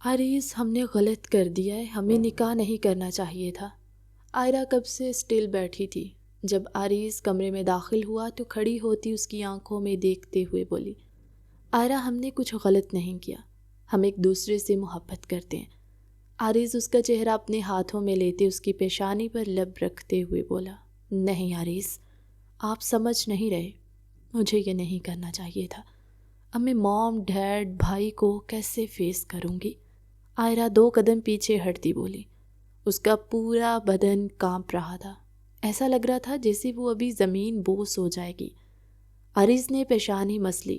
عریض، ہم نے غلط کر دیا ہے، ہمیں نکاح نہیں کرنا چاہیے تھا۔ آئرہ کب سے اسٹل بیٹھی تھی۔ جب عریض کمرے میں داخل ہوا تو کھڑی ہوتی اس کی آنکھوں میں دیکھتے ہوئے بولی، آئرہ، ہم نے کچھ غلط نہیں کیا، ہم ایک دوسرے سے محبت کرتے ہیں۔ عریض اس کا چہرہ اپنے ہاتھوں میں لیتے اس کی پیشانی پر لب رکھتے ہوئے بولا، نہیں عریض، آپ سمجھ نہیں رہے، مجھے یہ نہیں کرنا چاہیے تھا۔ اب میں موم، ڈیڈ، بھائی کو کیسے فیس کروں گی؟ آئرہ 2 قدم پیچھے ہٹتی بولی۔ اس کا پورا بدن کانپ رہا تھا، ایسا لگ رہا تھا جیسے وہ ابھی زمین بوس ہو جائے گی۔ عریض نے پیشانی مس لی۔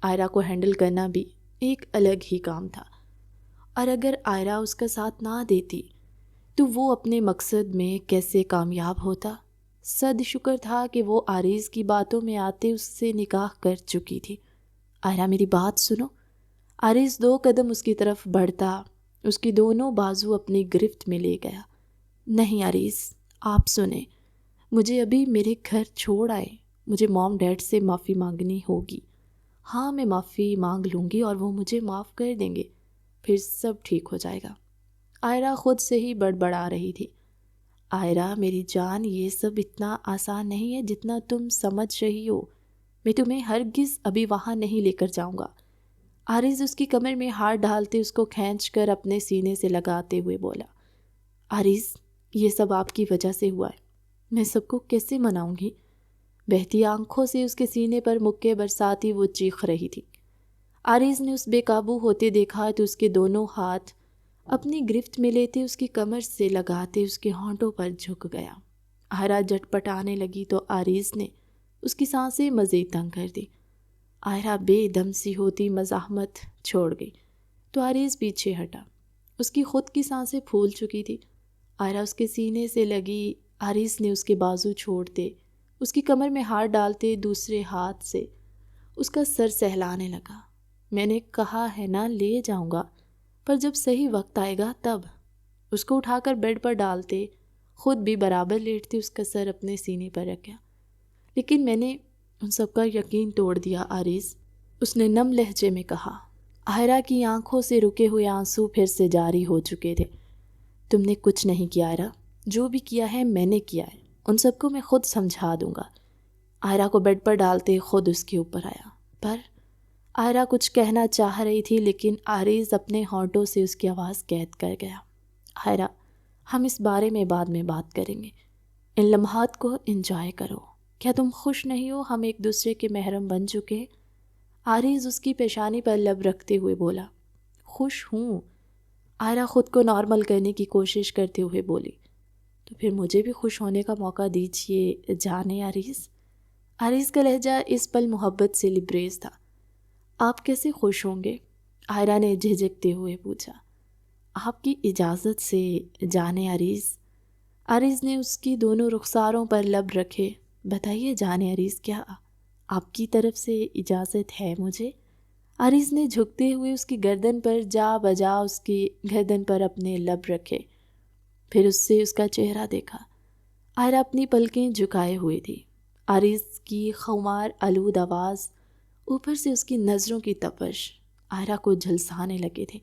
آئرہ کو ہینڈل کرنا بھی ایک الگ ہی کام تھا، اور اگر آئرہ اس کا ساتھ نہ دیتی تو وہ اپنے مقصد میں کیسے کامیاب ہوتا؟ صد شکر تھا کہ وہ عریض کی باتوں میں آتے اس سے نکاح کر چکی تھی۔ آئرہ، میری بات سنو۔ عریض 2 قدم اس کی طرف بڑھتا اس کی دونوں بازو اپنی گرفت میں لے گیا۔ نہیں عریض، آپ سنیں، مجھے ابھی میرے گھر چھوڑ آئے، مجھے موم ڈیڈ سے معافی مانگنی ہوگی۔ ہاں، میں معافی مانگ لوں گی اور وہ مجھے معاف کر دیں گے، پھر سب ٹھیک ہو جائے گا۔ آئرہ خود سے ہی بڑبڑا رہی تھی۔ آئرہ میری جان، یہ سب اتنا آسان نہیں ہے جتنا تم سمجھ رہی ہو، میں تمہیں ہرگز ابھی وہاں نہیں لے کر جاؤں گا۔ عریض اس کی کمر میں ہاتھ ڈالتے اس کو کھینچ کر اپنے سینے سے لگاتے ہوئے بولا، عریض، یہ سب آپ کی وجہ سے ہوا ہے، میں سب کو کیسے مناؤں گی؟ بہتی آنکھوں سے اس کے سینے پر مکے برساتی وہ چیخ رہی تھی۔ عریض نے اس بے قابو ہوتے دیکھا تو اس کے دونوں ہاتھ اپنی گرفت میں لیتے اس کی کمر سے لگاتے اس کے ہونٹوں پر جھک گیا۔ آئرہ جھٹپٹ آنے لگی تو عریض نے اس کی سانسیں مزید تنگ کر دی۔ آئرہ بے دم سی ہوتی مزاحمت چھوڑ گئی تو عریض پیچھے ہٹا۔ اس کی خود کی سانسیں پھول چکی تھی۔ آئرہ اس کے سینے سے لگی۔ عریض نے اس کے بازو چھوڑتے اس کی کمر میں ہاتھ ڈالتے دوسرے ہاتھ سے اس کا سر سہلانے لگا۔ میں نے کہا ہے نا لے جاؤں گا، پر جب صحیح وقت آئے گا تب۔ اس کو اٹھا کر بیڈ پر ڈالتے خود بھی برابر لیٹتے اس کا سر اپنے سینے پر رکھا۔ لیکن میں نے ان سب کا یقین توڑ دیا عریض، اس نے نم لہجے میں کہا۔ آئرہ کی آنکھوں سے رکے ہوئے آنسو پھر سے جاری ہو چکے تھے۔ تم نے کچھ نہیں کیا آئرہ، جو بھی کیا ہے میں نے کیا ہے، ان سب کو میں خود سمجھا دوں گا۔ آئرہ کو بیڈ پر ڈالتے خود اس کے اوپر آیا، پر آئرہ کچھ کہنا چاہ رہی تھی لیکن عریض اپنے ہونٹوں سے اس کی آواز قید کر گیا۔ آئرہ، ہم اس بارے میں بعد میں بات کریں گے، ان لمحات کو انجوائے کرو۔ کیا تم خوش نہیں ہو ہم ایک دوسرے کے محرم بن چکے؟ عریض اس کی پیشانی پر لب رکھتے ہوئے بولا، خوش ہوں۔ آئرہ خود کو نارمل کرنے کی کوشش کرتے ہوئے بولی، تو پھر مجھے بھی خوش ہونے کا موقع دیجیے جانے عریض۔ عریض کا لہجہ اس پل محبت سے لبریز تھا۔ آپ کیسے خوش ہوں گے؟ آئرہ نے جھجکتے ہوئے پوچھا۔ آپ کی اجازت سے جانے عریض۔ عریض نے اس کی دونوں رخساروں پر لب رکھے۔ بتائیے جانے عریض، کیا آپ کی طرف سے اجازت ہے مجھے؟ عریض نے جھکتے ہوئے اس کی گردن پر جا بجا اس کی گردن پر اپنے لب رکھے، پھر اس سے اس کا چہرہ دیکھا۔ آئرہ اپنی پلکیں جھکائے ہوئی تھی۔ عریض کی خمار آلود آواز، اوپر سے اس کی نظروں کی تپش آئرہ کو جھلسانے لگے تھے۔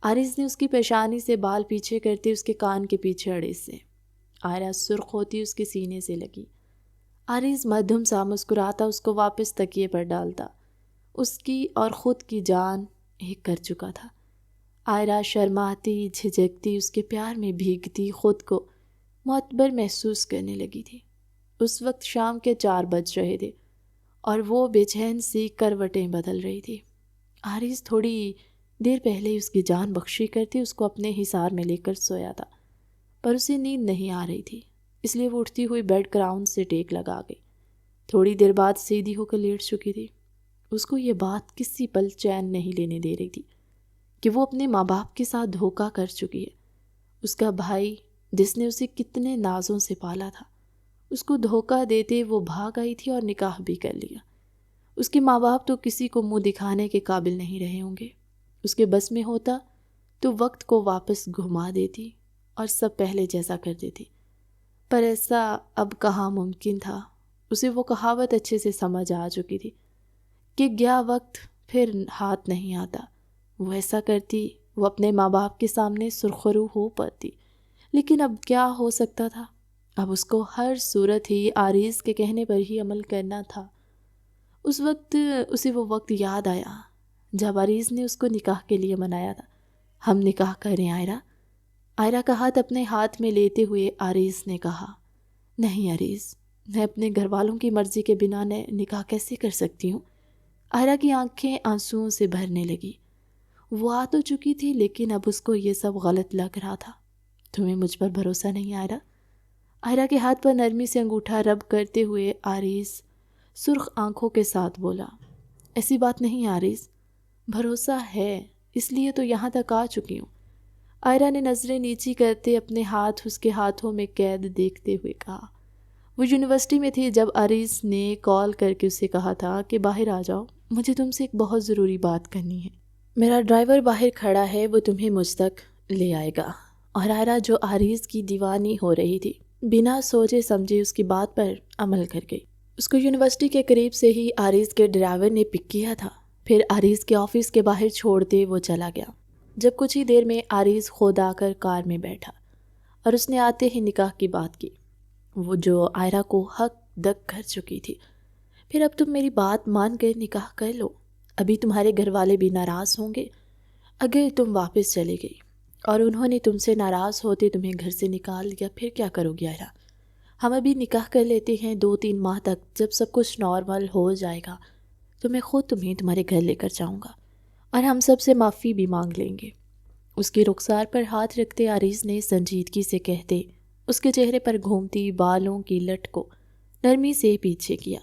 عریض نے اس کی پیشانی سے بال پیچھے کرتے اس کے کان کے پیچھے اڑے سے آئرہ سرخ ہوتی اس کے سینے سے لگی۔ عریض مدھم سا مسکراتا اس کو واپس تکیے پر ڈالتا۔ اس کی اور خود کی جان ایک کر چکا تھا۔ آئرہ شرماتی جھجکتی اس کے پیار میں بھیگتی خود کو معتبر محسوس کرنے لگی تھی۔ اس وقت شام کے 4 بج رہے تھے اور وہ بے چین سی کروٹیں بدل رہی تھی۔ عریض تھوڑی دیر پہلے اس کی جان بخشی کرتی اس کو اپنے حصار میں لے کر سویا تھا، پر اسے نیند نہیں آ رہی تھی، اس لیے وہ اٹھتی ہوئی بیڈ کراؤن سے ٹیک لگا گئی۔ تھوڑی دیر بعد سیدھی ہو کر لیٹ چکی تھی۔ اس کو یہ بات کسی پل چین نہیں لینے دے رہی تھی کہ وہ اپنے ماں باپ کے ساتھ دھوکہ کر چکی ہے۔ اس کا بھائی جس نے اسے کتنے نازوں سے پالا تھا، اس کو دھوکہ دیتے وہ بھاگ آئی تھی اور نکاح بھی کر لیا۔ اس کے ماں باپ تو کسی کو منہ دکھانے کے قابل نہیں رہے ہوں گے۔ اس کے بس میں ہوتا تو وقت کو واپس گھما دیتی اور سب پہلے جیسا کر دیتی، پر ایسا اب کہاں ممکن تھا۔ اسے وہ کہاوت اچھے سے سمجھ آ چکی تھی کہ گیا وقت پھر ہاتھ نہیں آتا۔ وہ ایسا کرتی وہ اپنے ماں باپ کے سامنے سرخرو ہو پاتی، لیکن اب کیا ہو سکتا تھا؟ اب اس کو ہر صورت ہی عارض کے کہنے پر ہی عمل کرنا تھا۔ اس وقت اسے وہ وقت یاد آیا جب عارض نے اس کو نکاح کے لیے منایا تھا۔ ہم نکاح کریں عائرہ؟ عائرہ کا ہاتھ اپنے ہاتھ میں لیتے ہوئے عارض نے کہا، نہیں عارض، میں اپنے گھر والوں کی مرضی کے بنا نکاح کیسے کر سکتی ہوں؟ عائرہ کی آنکھیں آنسوؤں سے بھرنے لگی۔ وہ آ تو چکی تھی لیکن اب اس کو یہ سب غلط لگ رہا تھا۔ تمہیں مجھ پر بھروسہ نہیں عائرہ؟ عائرہ کے ہاتھ پر نرمی سے انگوٹھا رب کرتے ہوئے عارض سرخ آنکھوں کے ساتھ بولا، ایسی بات نہیں عارض، بھروسہ ہے، اس لیے تو یہاں تک آ چکی ہوں۔ عائرہ نے نظریں نیچی کرتے اپنے ہاتھ اس کے ہاتھوں میں قید دیکھتے ہوئے کہا۔ وہ یونیورسٹی میں تھی جب عارض نے کال کر کے اسے کہا تھا کہ باہر آ جاؤ، مجھے تم سے ایک بہت ضروری بات کرنی ہے۔ میرا ڈرائیور باہر کھڑا ہے، وہ تمہیں مجھ تک لے آئے گا۔ اور عائرہ جو عارض کی دیوانی ہو رہی تھی، بنا سوچے سمجھے اس کی بات پر عمل کر گئی۔ اس کو یونیورسٹی کے قریب سے ہی عارض کے ڈرائیور نے پک کیا تھا، پھر عارض کے آفس کے باہر چھوڑ دے وہ چلا گیا۔ جب کچھ ہی دیر میں عارض خود آ کر کار میں بیٹھا اور اس نے آتے ہی نکاح کی بات کی، وہ جو عائرہ کو حق دک کر چکی تھی۔ پھر اب تم میری بات مان کر نکاح کر لو، ابھی تمہارے گھر والے بھی ناراض ہوں گے اگر تم واپس چلی گئی، اور انہوں نے تم سے ناراض ہوتے تمہیں گھر سے نکال دیا، پھر کیا کرو گی عائرہ؟ ہم ابھی نکاح کر لیتے ہیں، 2-3 ماہ تک جب سب کچھ نارمل ہو جائے گا تو میں خود تمہیں تمہارے گھر لے کر جاؤں گا اور ہم سب سے معافی بھی مانگ لیں گے۔ اس کی رخسار پر ہاتھ رکھتے عارض نے سنجیدگی سے کہتے اس کے چہرے پر گھومتی بالوں کی لٹ کو نرمی سے پیچھے کیا۔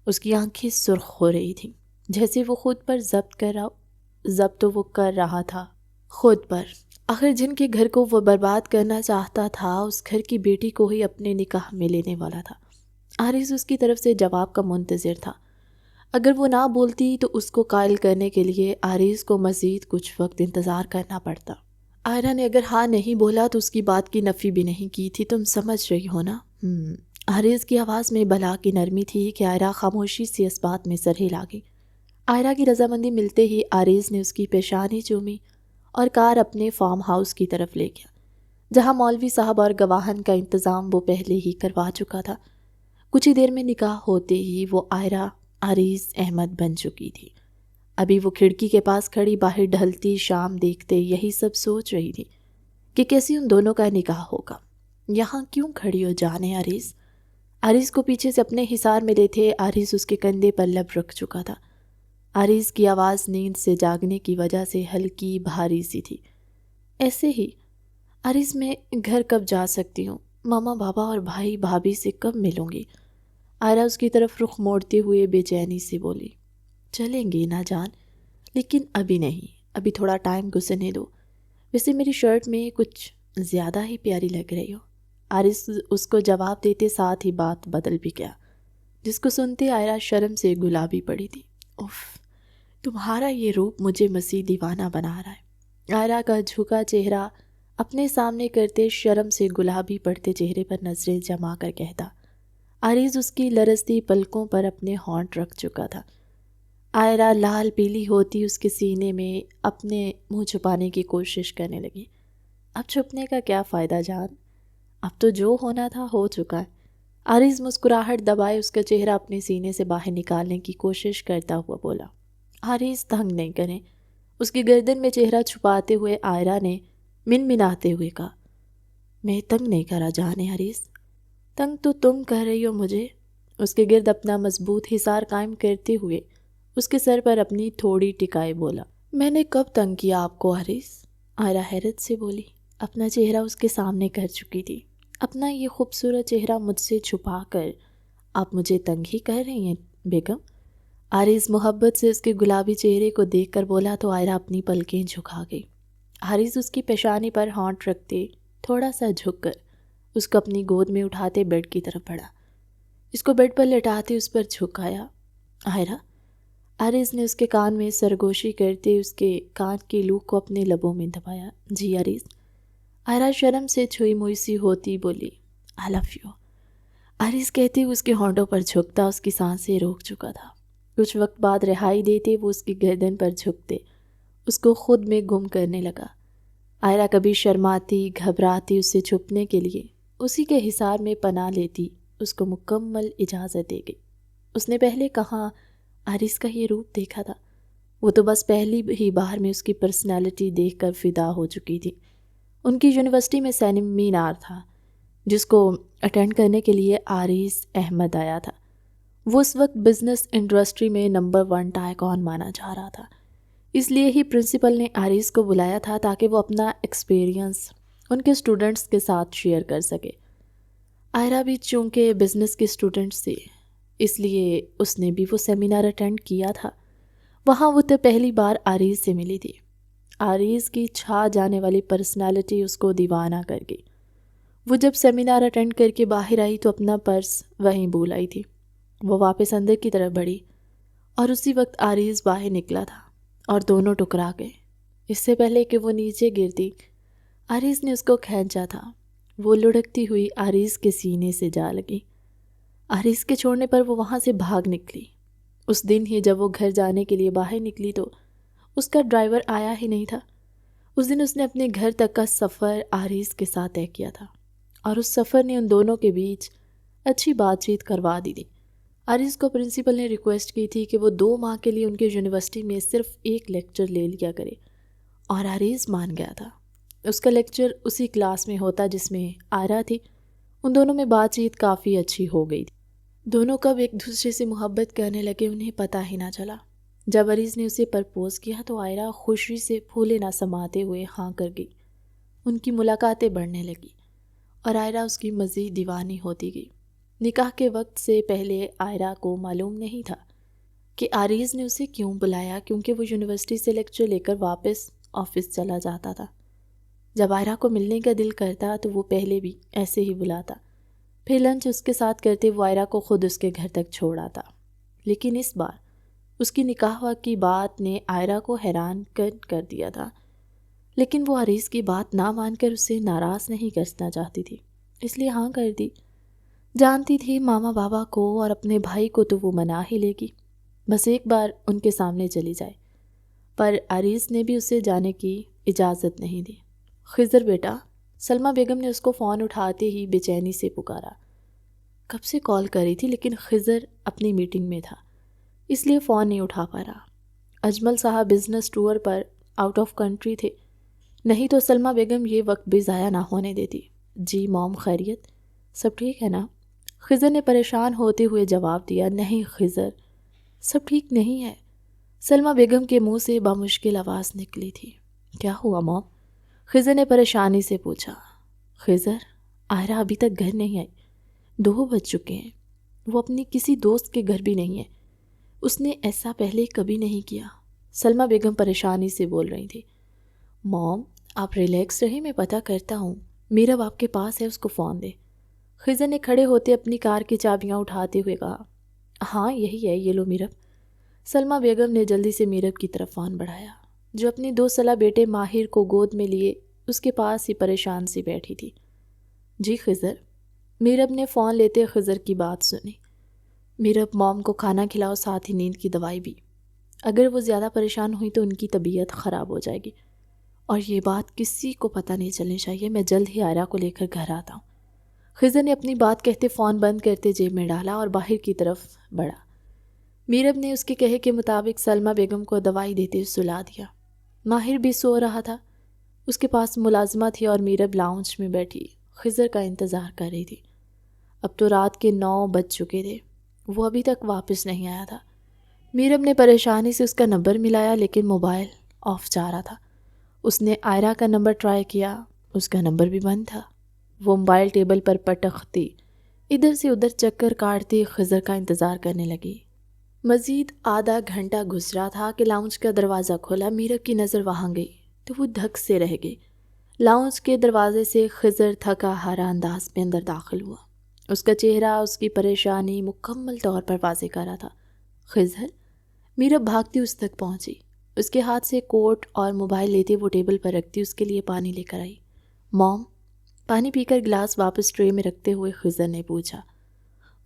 اس کی آنکھیں سرخ ہو رہی تھیں، جیسے وہ خود پر ضبط وہ کر رہا تھا خود پر۔ آخر جن کے گھر کو وہ برباد کرنا چاہتا تھا، اس گھر کی بیٹی کو ہی اپنے نکاح میں لینے والا تھا۔ عارض اس کی طرف سے جواب کا منتظر تھا۔ اگر وہ نہ بولتی تو اس کو قائل کرنے کے لیے عارض کو مزید کچھ وقت انتظار کرنا پڑتا۔ عائرہ نے اگر ہاں نہیں بولا تو اس کی بات کی نفی بھی نہیں کی تھی، تم سمجھ رہی ہو نا؟ عارض کی آواز میں بلا کی نرمی تھی کہ عائرہ خاموشی سے اس بات میں سر ہلا گئی۔ عائرہ کی رضامندی ملتے ہی عارض نے اس کی پیشانی چومی اور کار اپنے فارم ہاؤس کی طرف لے گیا، جہاں مولوی صاحب اور گواہن کا انتظام وہ پہلے ہی کروا چکا تھا۔ کچھ ہی دیر میں نکاح ہوتے ہی وہ عائرہ عارض احمد بن چکی تھی۔ ابھی وہ کھڑکی کے پاس کھڑی باہر ڈھلتی شام دیکھتے یہی سب سوچ رہی تھی کہ کیسے ان دونوں کا نکاح ہوگا۔ یہاں کیوں کھڑی ہو جانے عارض؟ عارض کو پیچھے سے اپنے حصار میں لیتے عارض اس کے کندھے پر لب رکھ چکا تھا۔ عارض کی آواز نیند سے جاگنے کی وجہ سے ہلکی بھاری سی تھی۔ ایسے ہی عارض، میں گھر کب جا سکتی ہوں؟ ماما بابا اور بھائی بھابھی سے کب ملوں گی؟ عائرہ اس کی طرف رخ موڑتے ہوئے بے چینی سے بولی، چلیں گے نا جان، لیکن ابھی نہیں، ابھی تھوڑا ٹائم گزرنے دو۔ ویسے میری شرٹ میں کچھ زیادہ ہی پیاری لگ رہی ہو۔ عارض اس کو جواب دیتے ساتھ ہی بات بدل بھی گیا، جس کو سنتے عائرہ شرم سے گلابی پڑی تھی۔ اف، تمہارا یہ روپ مجھے مسیح دیوانہ بنا رہا ہے۔ عائرہ کا جھکا چہرہ اپنے سامنے کرتے شرم سے گلابی پڑتے چہرے پر نظریں جما کر کہتا۔ عارض اس کی لرزتی پلکوں پر اپنے ہونٹ رکھ چکا تھا۔ عائرہ لال پیلی ہوتی اس کے سینے میں اپنے منہ چھپانے کی کوشش کرنے لگی۔ اب چھپنے کا کیا فائدہ جان، اب تو جو ہونا تھا ہو چکا ہے۔ عارض مسکراہٹ دبائے اس کا چہرہ اپنے سینے سے باہر نکالنے کی کوشش کرتا ہوا بولا۔ عارض تنگ نہیں کریں، اس کی گردن میں چہرہ چھپاتے ہوئے عائرہ نے منمناتے ہوئے کہا۔ میں تنگ نہیں کرا جانے عارض، تنگ تو تم کر رہی ہو مجھے۔ اس کے گرد اپنا مضبوط حصار قائم کرتے ہوئے اس کے سر پر اپنی تھوڑی ٹکائے بولا۔ میں نے کب تنگ کیا آپ کو عارض؟ عائرہ حیرت سے بولی۔ اپنا چہرہ اس کے سامنے کر چکی تھی۔ اپنا یہ خوبصورت چہرہ مجھ سے چھپا کر آپ مجھے تنگ ہی کر رہی ہیں بیگم؟ عارض محبت سے اس کے گلابی چہرے کو دیکھ کر بولا تو عائرہ اپنی پلکیں جھکا گئی۔ عارض اس کی پیشانی پر ہونٹ رکھتے تھوڑا سا جھک کر اس کو اپنی گود میں اٹھاتے بیڈ کی طرف بڑھا، اس کو بیڈ پر لٹاتے اس پر جھکایا۔ عائرہ، عارض نے اس کے کان میں سرگوشی کرتے اس کے کان کی لوک کو اپنے لبوں میں دبایا۔ جی عارض۔ عائرہ شرم سے چھوئی موئی سی ہوتی بولی، آئی لو یو۔ عارض کہتے ہوئے اس کے ہونٹوں پر جھکتا اس کی سانسیں روک چکا تھا۔ کچھ وقت بعد رہائی دیتے وہ اس کی گردن پر جھکتے اس کو خود میں گم کرنے لگا۔ آئرہ کبھی شرماتی گھبراتی اسے چھپنے کے لیے اسی کے حصار میں پناہ لیتی، اس کو مکمل اجازت دے گئی۔ اس نے پہلے کہاں آریز کا یہ روپ دیکھا تھا؟ وہ تو بس پہلی ہی بار میں اس کی پرسنالٹی دیکھ کر فدا ہو چکی تھی۔ ان کی یونیورسٹی میں سیمینار تھا جس کو اٹینڈ کرنے کے لیے آریز احمد آیا تھا۔ وہ اس وقت بزنس انڈسٹری میں نمبر 1 ٹائکون مانا جا رہا تھا، اس لیے ہی پرنسپل نے آریز کو بلایا تھا تاکہ وہ اپنا ایکسپیرینس ان کے اسٹوڈنٹس کے ساتھ شیئر کر سکے۔ آئرہ بھی چونکہ بزنس کی اسٹوڈنٹس تھی، اس لیے اس نے بھی وہ سیمینار اٹینڈ کیا تھا۔ وہاں وہ تو پہلی بار آریز سے ملی تھی۔ آریز کی چھا جانے والی پرسنالٹی اس کو دیوانہ کر گئی۔ وہ جب سیمینار اٹینڈ کر کے باہر آئی تو اپنا پرس وہیں بھول آئی تھی۔ وہ واپس اندر کی طرف بڑھی اور اسی وقت آریز باہر نکلا تھا اور دونوں ٹکرا گئے۔ اس سے پہلے کہ وہ نیچے گرتی، آریز نے اس کو کھینچا تھا۔ وہ لڑکتی ہوئی آریز کے سینے سے جا لگی۔ آریز کے چھوڑنے پر وہ وہاں سے بھاگ نکلی۔ اس دن ہی جب وہ گھر جانے کے لیے باہر نکلی تو اس کا ڈرائیور آیا ہی نہیں تھا۔ اس دن اس نے اپنے گھر تک کا سفر آریز کے ساتھ طے کیا تھا اور اس سفر نے ان دونوں کے بیچ اچھی بات چیت کروا دی تھی۔ آریز کو پرنسپل نے ریکویسٹ کی تھی کہ وہ 2 ماہ کے لیے ان کے یونیورسٹی میں صرف ایک لیکچر لے لیا کرے، اور آریز مان گیا تھا۔ اس کا لیکچر اسی کلاس میں ہوتا جس میں آئرہ تھی۔ ان دونوں میں بات چیت کافی اچھی ہو گئی تھی۔ دونوں کب ایک دوسرے سے محبت کرنے لگے انہیں پتہ ہی نہ چلا۔ جب آریز نے اسے پرپوز کیا تو آئرہ خوشی سے پھولے نہ سماتے ہوئے ہاں کر گئی۔ ان کی ملاقاتیں بڑھنے لگی اور آئرہ اس کی مزید دیوانی ہوتی گئی۔ نکاح کے وقت سے پہلے آئرہ کو معلوم نہیں تھا کہ آریز نے اسے کیوں بلایا، کیونکہ وہ یونیورسٹی سے لیکچر لے کر واپس آفس چلا جاتا تھا۔ جب آئرہ کو ملنے کا دل کرتا تو وہ پہلے بھی ایسے ہی بلاتا، پھر لنچ اس کے ساتھ کرتے وہ آئرہ کو خود اس کے گھر تک چھوڑ آتا۔ لیکن اس بار اس کی نکاح کی بات نے آئرہ کو حیران کر دیا تھا، لیکن وہ آریز کی بات نہ مان کر اسے ناراض نہیں کرنا چاہتی تھی، اس لیے ہاں کر دی۔ جانتی تھی ماما بابا کو اور اپنے بھائی کو تو وہ منا ہی لے گی، بس ایک بار ان کے سامنے چلی جائے۔ پر آریز نے بھی اسے جانے کی اجازت نہیں دی۔ خضر بیٹا، سلمہ بیگم نے اس کو فون اٹھاتے ہی بے چینی سے پکارا۔ کب سے کال کر رہی تھی لیکن خضر اپنی میٹنگ میں تھا، اس لیے فون نہیں اٹھا پا رہا۔ اجمل صاحب business tour per out of country تھے، نہیں تو سلمہ بیگم یہ وقت بھی ضائع نہ ہونے دیتی۔ جی موم، خیریت؟ سب ٹھیک ہے نا؟ خضر نے پریشان ہوتے ہوئے جواب دیا۔ نہیں خضر، سب ٹھیک نہیں ہے۔ سلمہ بیگم کے منہ سے بامشکل آواز نکلی تھی۔ کیا ہوا موم؟ خضر نے پریشانی سے پوچھا۔ خضر، آئرہ ابھی تک گھر نہیں آئی، 2 بج چکے ہیں۔ وہ اپنی کسی دوست کے گھر بھی نہیں ہے، اس نے ایسا پہلے کبھی نہیں کیا۔ سلمہ بیگم پریشانی سے بول رہی تھی۔ موم آپ ریلیکس رہیں، میں پتہ کرتا ہوں، میرب آپ کے پاس ہے، اس کو فون دے۔ خضر نے کھڑے ہوتے اپنی کار کی چابیاں اٹھاتے ہوئے کہا۔ ہاں یہی ہے، یہ لو میرب۔ سلمہ بیگم نے جلدی سے میرب کی طرف فون بڑھایا، جو اپنے 2 سالہ بیٹے ماہر کو گود میں لیے اس کے پاس ہی پریشان سی بیٹھی تھی۔ جی خضر۔ میرب نے فون لیتے خضر کی بات سنی۔ میرب موم کو کھانا کھلاؤ، ساتھ ہی نیند کی دوائی بھی، اگر وہ زیادہ پریشان ہوئی تو ان کی طبیعت خراب ہو جائے گی، اور یہ بات کسی کو پتہ نہیں چلنی چاہیے۔ میں جلد ہی آئرہ کو لے کر گھر آتا ہوں۔ خضر نے اپنی بات کہتے فون بند کرتے جیب میں ڈالا اور باہر کی طرف بڑھا۔ میرب نے اس کے کہے کے مطابق سلمہ بیگم کو دوائی دیتے سلا دیا۔ ماہر بھی سو رہا تھا، اس کے پاس ملازمہ تھی اور میرب لاؤنج میں بیٹھی خضر کا انتظار کر رہی تھی۔ اب تو رات کے 9 بج چکے تھے، وہ ابھی تک واپس نہیں آیا تھا۔ میرب نے پریشانی سے اس کا نمبر ملایا لیکن موبائل آف جا رہا تھا۔ اس نے آئرہ کا نمبر ٹرائی کیا، اس کا نمبر بھی بند تھا۔ وہ موبائل ٹیبل پر پٹکتی ادھر سے ادھر چکر کاٹتی خضر کا انتظار کرنے لگی۔ مزید آدھا گھنٹہ گزرا تھا کہ لاؤنج کا دروازہ کھولا۔ میرب کی نظر وہاں گئی تو وہ دھک سے رہ گئی۔ لاؤنج کے دروازے سے خضر تھکا ہارا انداز میں اندر داخل ہوا۔ اس کا چہرہ اس کی پریشانی مکمل طور پر واضح کر رہا تھا۔ خضر؟ میرب بھاگتی اس تک پہنچی، اس کے ہاتھ سے کوٹ اور موبائل لیتے وہ ٹیبل پر رکھتی اس کے لیے پانی لے کر آئی۔ موم؟ پانی پی کر گلاس واپس ٹرے میں رکھتے ہوئے خضر نے پوچھا۔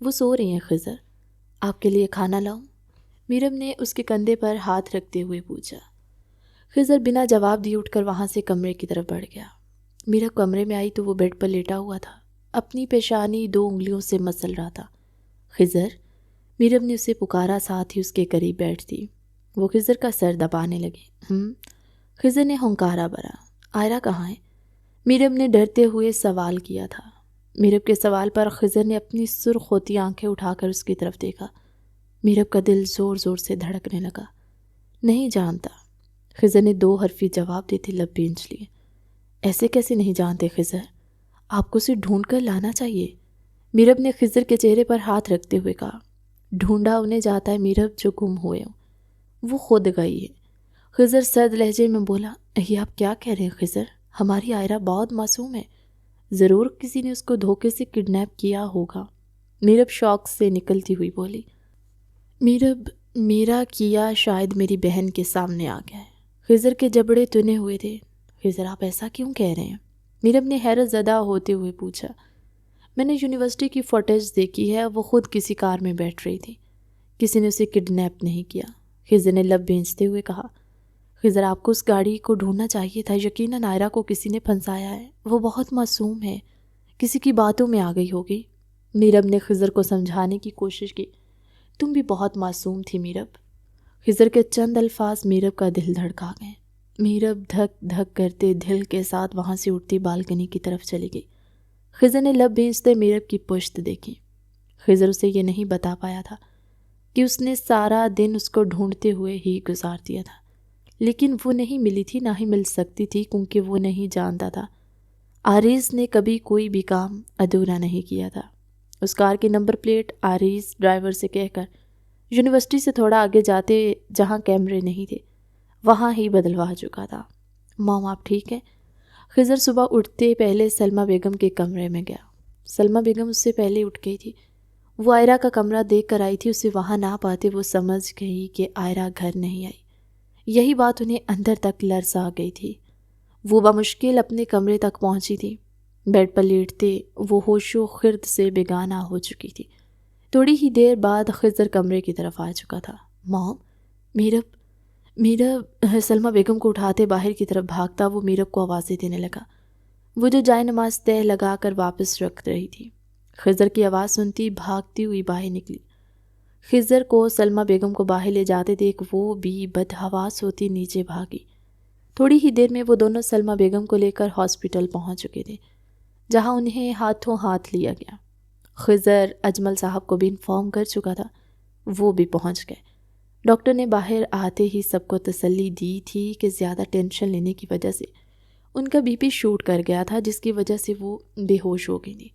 وہ سو رہی ہیں خضر، آپ کے لیے کھانا لاؤں؟ میرب نے اس کے کندھے پر ہاتھ رکھتے ہوئے پوچھا۔ خضر بنا جواب دیے اٹھ کر وہاں سے کمرے کی طرف بڑھ گیا۔ میرب کمرے میں آئی تو وہ بیڈ پر لیٹا ہوا تھا، اپنی پیشانی 2 انگلیوں سے مسل رہا تھا۔ خضر، میرب نے اسے پکارا، ساتھ ہی اس کے قریب بیٹھتی۔ وہ خضر کا سر دبانے لگی۔ خضر نے ہنکارا بھرا۔ آئرہ کہاں ہے؟ میرب نے ڈرتے ہوئے سوال کیا تھا۔ میرب کے سوال پر خضر نے اپنی سرخ ہوتی آنکھیں اٹھا کر اس کی طرف دیکھا۔ میرب کا دل زور زور سے دھڑکنے لگا۔ نہیں جانتا، خضر نے 2 حرفی جواب دیتے لب بھینچ لیے۔ ایسے کیسے نہیں جانتے خضر؟ آپ کو اسے ڈھونڈ کر لانا چاہیے، میرب نے خضر کے چہرے پر ہاتھ رکھتے ہوئے کہا۔ ڈھونڈا انہیں جاتا ہے میرب جو گم ہوئے ہوں، وہ خود گئی ہے۔ خضر سرد لہجے میں بولا۔ یہ آپ کیا کہہ رہے ہیں خضر؟ ہماری آئرہ بہت معصوم ہے، ضرور کسی نے اس کو دھوکے سے کڈنیپ کیا ہوگا۔ میرب شوق سے نکلتی ہوئی بولی۔ میرب، میرا کیا شاید میری بہن کے سامنے آ گیا ہے۔ خضر کے جبڑے تنے ہوئے تھے۔ خضر آپ ایسا کیوں کہہ رہے ہیں؟ میرب نے حیرت زدہ ہوتے ہوئے پوچھا۔ میں نے یونیورسٹی کی فوٹیج دیکھی ہے، وہ خود کسی کار میں بیٹھ رہی تھی، کسی نے اسے کڈنیپ نہیں کیا، خضر نے لب بھینچتے ہوئے کہا۔ خضر آپ کو اس گاڑی کو ڈھونڈنا چاہیے تھا، یقیناً آئرہ کو کسی نے پھنسایا ہے، وہ بہت معصوم ہے، کسی کی باتوں میں آ گئی ہوگی۔ میرب نے خضر کو سمجھانے کی کوشش کی۔ تم بھی بہت معصوم تھی میرب۔ خضر کے چند الفاظ میرب کا دل دھڑکا گئے۔ میرب دھک دھک کرتے دل کے ساتھ وہاں سے اٹھتی بالکنی کی طرف چلی گئی۔ خضر نے لب بھینچتے میرب کی پشت دیکھی۔ خضر اسے یہ نہیں بتا پایا تھا کہ اس نے سارا دن اس کو ڈھونڈتے ہوئے ہی گزار دیا تھا، لیکن وہ نہیں ملی تھی، نہ ہی مل سکتی تھی، کیونکہ وہ نہیں جانتا تھا عارض نے کبھی کوئی بھی کام ادھورا نہیں کیا تھا۔ اس کار کی نمبر پلیٹ عارض ڈرائیور سے کہہ کر یونیورسٹی سے تھوڑا آگے جاتے جہاں کیمرے نہیں تھے وہاں ہی بدلوا چکا تھا۔ مام آپ ٹھیک ہیں؟ خضر صبح اٹھتے پہلے سلمہ بیگم کے کمرے میں گیا۔ سلمہ بیگم اس سے پہلے اٹھ گئی تھی۔ وہ آئرہ کا کمرہ دیکھ کر آئی تھی، اسے وہاں نہ پاتے وہ سمجھ گئی کہ آئرہ گھر نہیں آئی۔ یہی بات انہیں اندر تک لرزا گئی تھی۔ وہ بمشکل اپنے کمرے تک پہنچی تھی۔ بیڈ پر لیٹتے وہ ہوش و خرد سے بیگانہ ہو چکی تھی۔ تھوڑی ہی دیر بعد خضر کمرے کی طرف آ چکا تھا۔ مام، میرب سلمہ بیگم کو اٹھاتے باہر کی طرف بھاگتا وہ میرب کو آوازیں دینے لگا، وہ جو جائے نماز تہہ لگا کر واپس رکھ رہی تھی۔ خضر کی آواز سنتی بھاگتی ہوئی باہر نکلی۔ خضر کو سلمہ بیگم کو باہر لے جاتے دیکھ وہ بھی بدحواس ہوتی نیچے بھاگی۔ تھوڑی ہی دیر میں وہ دونوں سلمہ بیگم کو لے کر ہاسپٹل پہنچ چکے تھے، جہاں انہیں ہاتھوں ہاتھ لیا گیا۔ خضر اجمل صاحب کو بھی انفارم کر چکا تھا، وہ بھی پہنچ گئے۔ ڈاکٹر نے باہر آتے ہی سب کو تسلی دی تھی کہ زیادہ ٹینشن لینے کی وجہ سے ان کا بی پی شوٹ کر گیا تھا، جس کی وجہ سے وہ بے ہوش ہو گئی تھی،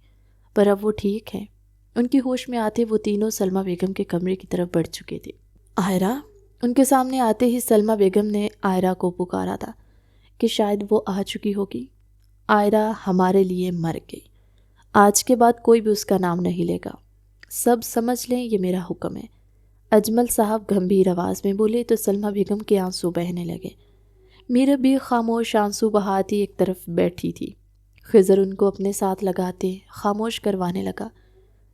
پر اب وہ ٹھیک ہیں۔ ان کی ہوش میں آتے وہ تینوں سلمہ بیگم کے کمرے کی طرف بڑھ چکے تھے۔ آئرہ، ان کے سامنے آتے ہی سلمہ بیگم نے آئرہ کو پکارا تھا کہ شاید وہ آ چکی ہوگی۔ آئرہ ہمارے لیے مر گئی، آج کے بعد کوئی بھی اس کا نام نہیں لے گا، سب سمجھ لیں یہ میرا حکم ہے۔ اجمل صاحب گمبھیر آواز میں بولے تو سلمہ بیگم کے آنسو بہنے لگے۔ میرا بھی خاموش آنسو بہاتی ایک طرف بیٹھی تھی۔ خضر ان کو اپنے ساتھ لگاتے خاموش کروانے لگا۔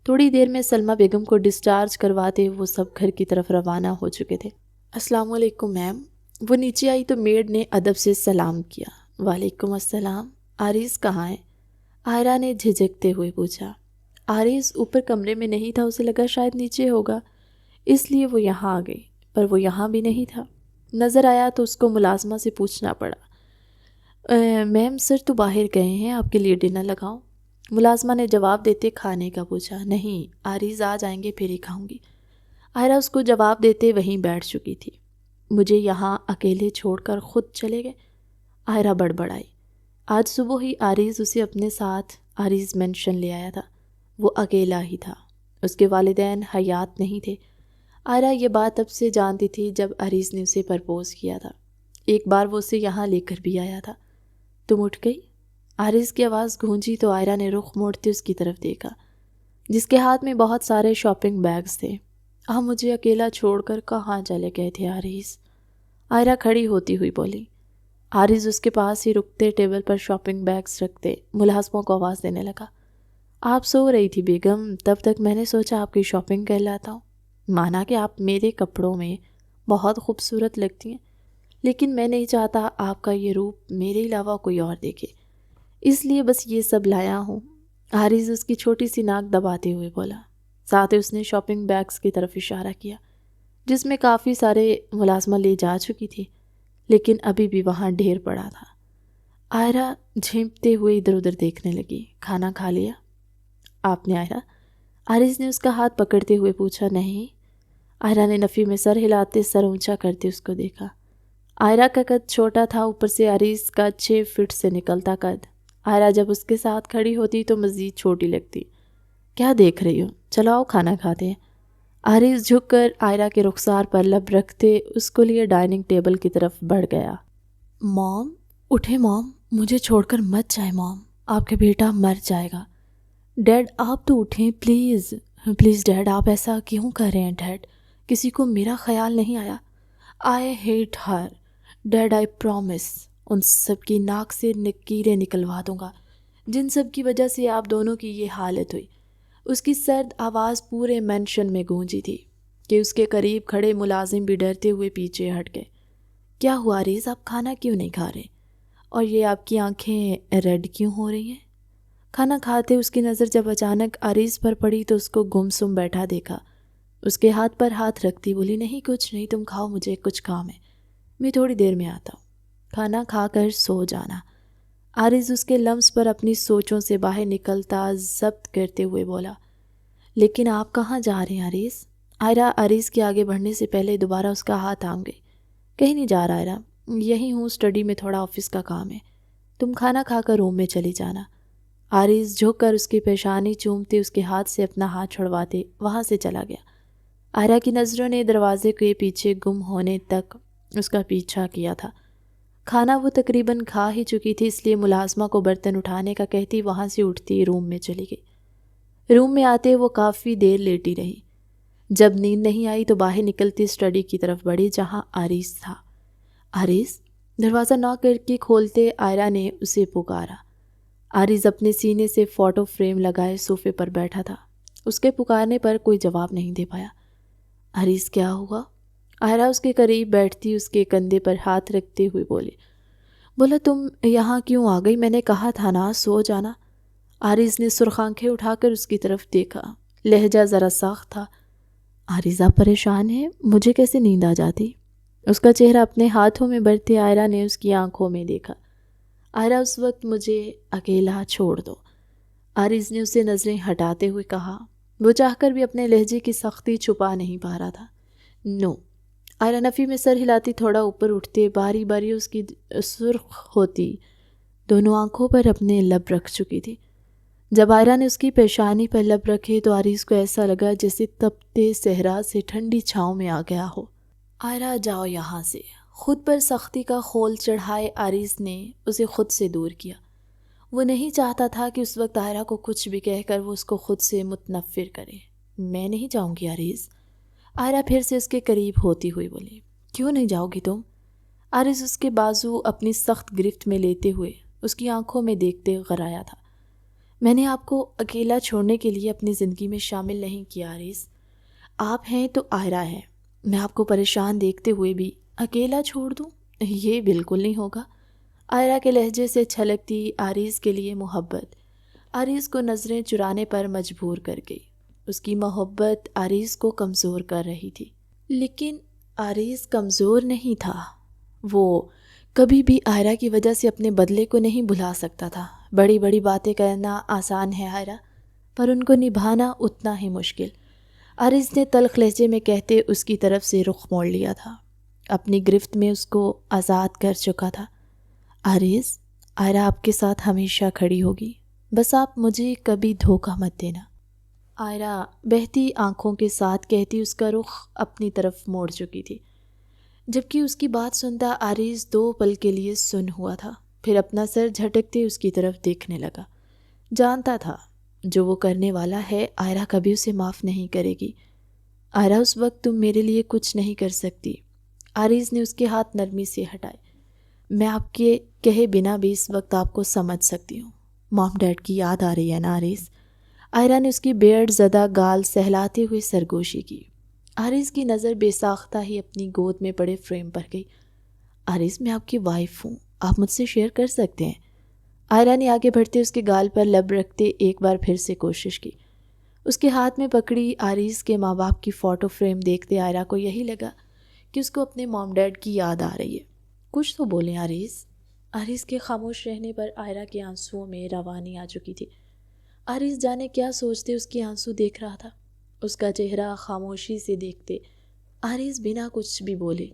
تھوڑی دیر میں سلمہ بیگم کو ڈسچارج کرواتے وہ سب گھر کی طرف روانہ ہو چکے تھے۔ السلام علیکم میم۔ وہ نیچے آئی تو میڈ نے ادب سے سلام کیا۔ وعلیکم السلام، عارض کہاں ہے؟ آئرہ نے جھجکتے ہوئے پوچھا۔ عارض اوپر کمرے میں نہیں تھا، اسے لگا شاید نیچے ہوگا، اس لیے وہ یہاں آ گئی، پر وہ یہاں بھی نہیں تھا۔ نظر آیا تو اس کو ملازمہ سے پوچھنا پڑا، میم سر تو باہر گئے ہیں، آپ کے لیے ڈنر لگاؤں؟ ملازمہ نے جواب دیتے کھانے کا پوچھا۔ نہیں، عارض آ جائیں گے پھر ہی کھاؤں گی۔ آئرہ اس کو جواب دیتے وہیں بیٹھ چکی تھی۔ مجھے یہاں اکیلے چھوڑ کر خود چلے گئے؟ آئرہ بڑبڑائی۔ آج صبح ہی عارض اسے اپنے ساتھ عارض مینشن لے آیا تھا، وہ اکیلا ہی تھا، اس کے والدین حیات نہیں تھے۔ آئرہ یہ بات اب سے جانتی تھی جب عارض نے اسے پرپوز کیا تھا، ایک بار وہ اسے یہاں لے کر بھی آیا تھا۔ تم اٹھ گئی؟ عارض کی آواز گونجی تو آئرہ نے رخ موڑتے اس کی طرف دیکھا، جس کے ہاتھ میں بہت سارے شاپنگ بیگز تھے۔ آپ مجھے اکیلا چھوڑ کر کہاں چلے گئے تھے عارض؟ آئرہ کھڑی ہوتی ہوئی بولی۔ عارض اس کے پاس ہی رکتے ٹیبل پر شاپنگ بیگز رکھتے ملازموں کو آواز دینے لگا۔ آپ سو رہی تھی بیگم، تب تک میں نے سوچا آپ کی شاپنگ کر لاتا ہوں، مانا کہ آپ میرے کپڑوں میں بہت خوبصورت لگتی ہیں، لیکن میں نہیں چاہتا آپ کا یہ روپ میرے علاوہ کوئی اور دیکھے، اس لیے بس یہ سب لایا ہوں۔ حارث اس کی چھوٹی سی ناک دباتے ہوئے بولا۔ ساتھ ہی اس نے شاپنگ بیگز کی طرف اشارہ کیا جس میں کافی سارے ملازمہ لے جا چکی تھی، لیکن ابھی بھی وہاں ڈھیر پڑا تھا۔ آئرہ جھینپتے ہوئے ادھر ادھر دیکھنے لگی۔ کھانا کھا لیا آپ نے آئرہ؟ حارث نے اس کا ہاتھ پکڑتے ہوئے پوچھا۔ نہیں۔ آئرہ نے نفی میں سر ہلاتے سر اونچا کرتے اس کو دیکھا۔ آئرہ کا قد چھوٹا تھا، اوپر سے حارث کا 6 فٹ سے نکلتا قد۔ آئرہ جب اس کے ساتھ کھڑی ہوتی تو مزید چھوٹی لگتی۔ کیا دیکھ رہی ہو؟ چلو آؤ کھانا کھاتے ہیں۔ حارث جھک کر آئرہ کے رخسار پر لب رکھتے اس کو لیے ڈائننگ ٹیبل کی طرف بڑھ گیا۔ موم اٹھے، موم مجھے چھوڑ کر مت جائے، موم آپ کا بیٹا مر جائے گا۔ ڈیڈ آپ تو اٹھیں پلیز پلیز ڈیڈ، آپ ایسا کیوں کر رہے ہیں ڈیڈ؟ کسی کو میرا خیال نہیں آیا؟ I hate her dad, I promise ان سب کی ناک سے نکیریں نکلوا دوں گا جن سب کی وجہ سے آپ دونوں کی یہ حالت ہوئی۔ اس کی سرد آواز پورے مینشن میں گونجی تھی کہ اس کے قریب کھڑے ملازم بھی ڈرتے ہوئے پیچھے ہٹ گئے۔ کیا ہوا ریز، آپ کھانا کیوں نہیں کھا رہے؟ اور یہ آپ کی آنکھیں ریڈ کیوں ہو رہی ہیں؟ کھانا کھاتے اس کی نظر جب اچانک عریض پر پڑی تو اس کو گم سم بیٹھا دیکھا۔ اس کے ہاتھ پر ہاتھ رکھتی بولی، نہیں کچھ نہیں، تم کھاؤ، مجھے کچھ کام ہے، میں تھوڑی دیر میں آتا ہوں۔ کھانا کھا کر سو جانا۔ عارض اس کے لمس پر اپنی سوچوں سے باہر نکلتا ضبط کرتے ہوئے بولا، لیکن آپ کہاں جا رہے ہیں عریض؟ آئرہ عریض کے آگے بڑھنے سے پہلے دوبارہ اس کا ہاتھ تھام گئی۔ کہیں نہیں جا رہا آئرہ، یہی ہوں، اسٹڈی میں تھوڑا آفس کا کام ہے، تم کھانا کھا کر روم میں چلی جانا۔ عارض جھک کر اس کی پیشانی چومتے اس کے ہاتھ سے اپنا ہاتھ چھڑواتے وہاں سے چلا گیا۔ آئرہ کی نظروں نے دروازے کے پیچھے گم ہونے تک اس کا پیچھا کیا تھا۔ کھانا وہ تقریباً کھا ہی چکی تھی، اس لیے ملازمہ کو برتن اٹھانے کا کہتی وہاں سے اٹھتی روم میں چلی گئی۔ روم میں آتے وہ کافی دیر لیٹی رہی۔ جب نیند نہیں آئی تو باہر نکلتی اسٹڈی کی طرف بڑھی جہاں عارض تھا۔ عارض؟ دروازہ ناک کر کے کھولتے آئرہ نے اسے پکارا۔ عارض اپنے سینے سے فوٹو فریم لگائے صوفے پر بیٹھا تھا۔ اس کے پکارنے پر کوئی جواب نہیں دے پایا۔ عارض کیا ہوا؟ آئرہ اس کے قریب بیٹھتی اس کے کندھے پر ہاتھ رکھتے ہوئے بولا تم یہاں کیوں آ گئی؟ میں نے کہا تھا نا سو جانا۔ عارض نے سرخ آنکھیں اٹھا کر اس کی طرف دیکھا، لہجہ ذرا سخت تھا۔ عارض آپ پریشان ہیں؟ مجھے کیسے نیند آ جاتی؟ اس کا چہرہ اپنے ہاتھوں میں بھرتے آئرہ نے اس کی آنکھوں میں دیکھا۔ آئرہ اس وقت مجھے اکیلا چھوڑ دو، عارض نے اسے نظریں ہٹاتے ہوئے کہا۔ وہ چاہ کر بھی اپنے لہجے کی سختی چھپا نہیں پا رہا تھا۔ نو۔ آئرہ نفی میں سر ہلاتی تھوڑا اوپر اٹھتے باری باری اس کی سرخ ہوتی دونوں آنکھوں پر اپنے لب رکھ چکی تھی۔ جب آئرہ نے اس کی پیشانی پر لب رکھے تو عارض کو ایسا لگا جیسے تپتے صحرا سے ٹھنڈی چھاؤں میں آ گیا ہو۔ آئرہ جاؤ یہاں سے۔ خود پر سختی کا خول چڑھائے عارض نے اسے خود سے دور کیا۔ وہ نہیں چاہتا تھا کہ اس وقت آئرہ کو کچھ بھی کہہ کر وہ اس کو خود سے متنفر کرے۔ میں نہیں جاؤں گی عارض۔ آئرہ پھر سے اس کے قریب ہوتی ہوئی بولی۔ کیوں نہیں جاؤ گی تم؟ عارض اس کے بازو اپنی سخت گرفت میں لیتے ہوئے اس کی آنکھوں میں دیکھتے غرایا تھا۔ میں نے آپ کو اکیلا چھوڑنے کے لیے اپنی زندگی میں شامل نہیں کیا عارض۔ آپ ہیں تو آئرہ ہے، میں آپ کو پریشان دیکھتے ہوئے بھی اکیلا چھوڑ دوں؟ یہ بالکل نہیں ہوگا۔ آئرہ کے لہجے سے چھلکتی عارض کے لیے محبت عارض کو نظریں چرانے پر مجبور کر گئی۔ اس کی محبت عارض کو کمزور کر رہی تھی، لیکن عارض کمزور نہیں تھا۔ وہ کبھی بھی آئرہ کی وجہ سے اپنے بدلے کو نہیں بھلا سکتا تھا۔ بڑی بڑی باتیں کرنا آسان ہے آئرہ، پر ان کو نبھانا اتنا ہی مشکل۔ عارض نے تلخ لہجے میں کہتے اس کی طرف سے رخ موڑ لیا تھا، اپنی گرفت میں اس کو آزاد کر چکا تھا۔ عارض، آئرہ آپ کے ساتھ ہمیشہ کھڑی ہوگی، بس آپ مجھے کبھی دھوکہ مت دینا۔ آئرہ بہتی آنکھوں کے ساتھ کہتی اس کا رخ اپنی طرف موڑ چکی تھی، جبکہ اس کی بات سنتا عارض 2 پل کے لیے سن ہوا تھا، پھر اپنا سر جھٹکتے اس کی طرف دیکھنے لگا۔ جانتا تھا جو وہ کرنے والا ہے آئرہ کبھی اسے معاف نہیں کرے گی۔ آئرہ اس وقت تم میرے لیے کچھ نہیں کر سکتی۔ عارض نے اس کے ہاتھ نرمی سے ہٹائے۔ میں آپ کے کہے بنا بھی اس وقت آپ کو سمجھ سکتی ہوں۔ مام ڈیڈ کی یاد آ رہی ہے نا عارض؟ آئرہ نے اس کی بیئرڈ زدہ گال سہلاتے ہوئے سرگوشی کی۔ عارض کی نظر بے ساختہ ہی اپنی گود میں پڑے فریم پر گئی۔ عارض میں آپ کی وائف ہوں، آپ مجھ سے شیئر کر سکتے ہیں۔ آئرہ نے آگے بڑھتے اس کے گال پر لب رکھتے ایک بار پھر سے کوشش کی۔ اس کے ہاتھ میں پکڑی عارض کے ماں باپ کی فوٹو فریم دیکھتے آئرہ کو یہی لگا کہ اس کو اپنے موم ڈیڈ کی یاد آ رہی ہے۔ کچھ تو بولیں عارض۔ عارض کے خاموش رہنے پر آئرہ کے آنسوؤں میں روانی آ چکی تھی۔ عارض جانے کیا سوچتے اس کے آنسو دیکھ رہا تھا۔ اس کا چہرہ خاموشی سے دیکھتے عارض بنا کچھ بھی بولے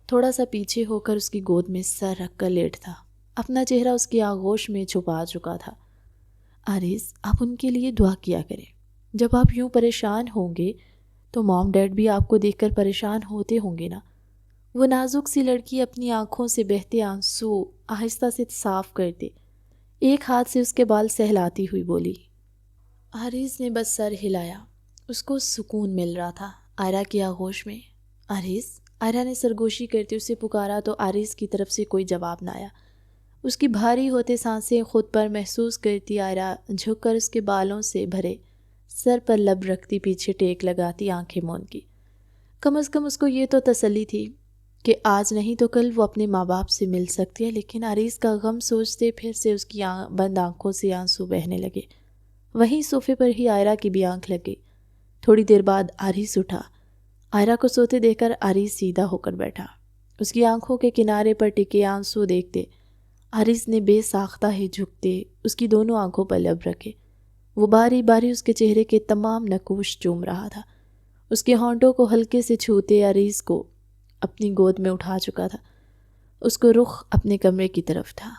تھوڑا سا پیچھے ہو کر اس کی گود میں سر رکھ کر لیٹ تھا، اپنا چہرہ اس کی آغوش میں چھپا چکا تھا۔ عارض آپ ان کے لیے دعا کیا کریں، جب آپ یوں پریشان ہوں گے تو موم ڈیڈ بھی آپ کو دیکھ کر پریشان ہوتے ہوں گے نا۔ وہ نازک سی لڑکی اپنی آنکھوں سے بہتے آنسو آہستہ سے صاف کرتے ایک ہاتھ سے اس کے بال سہلاتی ہوئی بولی۔ عارض نے بس سر ہلایا، اس کو سکون مل رہا تھا آئرہ کی آغوش میں۔ عارض، آئرہ نے سرگوشی کرتے اسے پکارا تو عارض کی طرف سے کوئی جواب نہ آیا۔ اس کی بھاری ہوتے سانسیں خود پر محسوس کرتی آئرہ جھک کر اس کے بالوں سے بھرے سر پر لب رکھتی پیچھے ٹیک لگاتی آنکھیں موند کی۔ کم از کم اس کو یہ تو تسلی تھی کہ آج نہیں تو کل وہ اپنے ماں باپ سے مل سکتی ہے، لیکن عارض کا غم سوچتے پھر سے اس کی بند آنکھوں سے آنسو بہنے لگے۔ وہیں صوفے پر ہی آئرہ کی بھی آنکھ لگ گئی۔ تھوڑی دیر بعد عارض اٹھا۔ آئرہ کو سوتے دیکھ کر عارض سیدھا ہو کر بیٹھا۔ اس کی آنکھوں کے کنارے پر ٹکے آنسو دیکھتے عارض نے بے ساختہ ہی جھکتے اس کی دونوں آنکھوں پر لب رکھے۔ وہ باری باری اس کے چہرے کے تمام نقوش چوم رہا تھا۔ اس کے ہونٹوں کو ہلکے سے چھوتے عارض کو اپنی گود میں اٹھا چکا تھا۔ اس کو رخ اپنے کمرے کی طرف تھا۔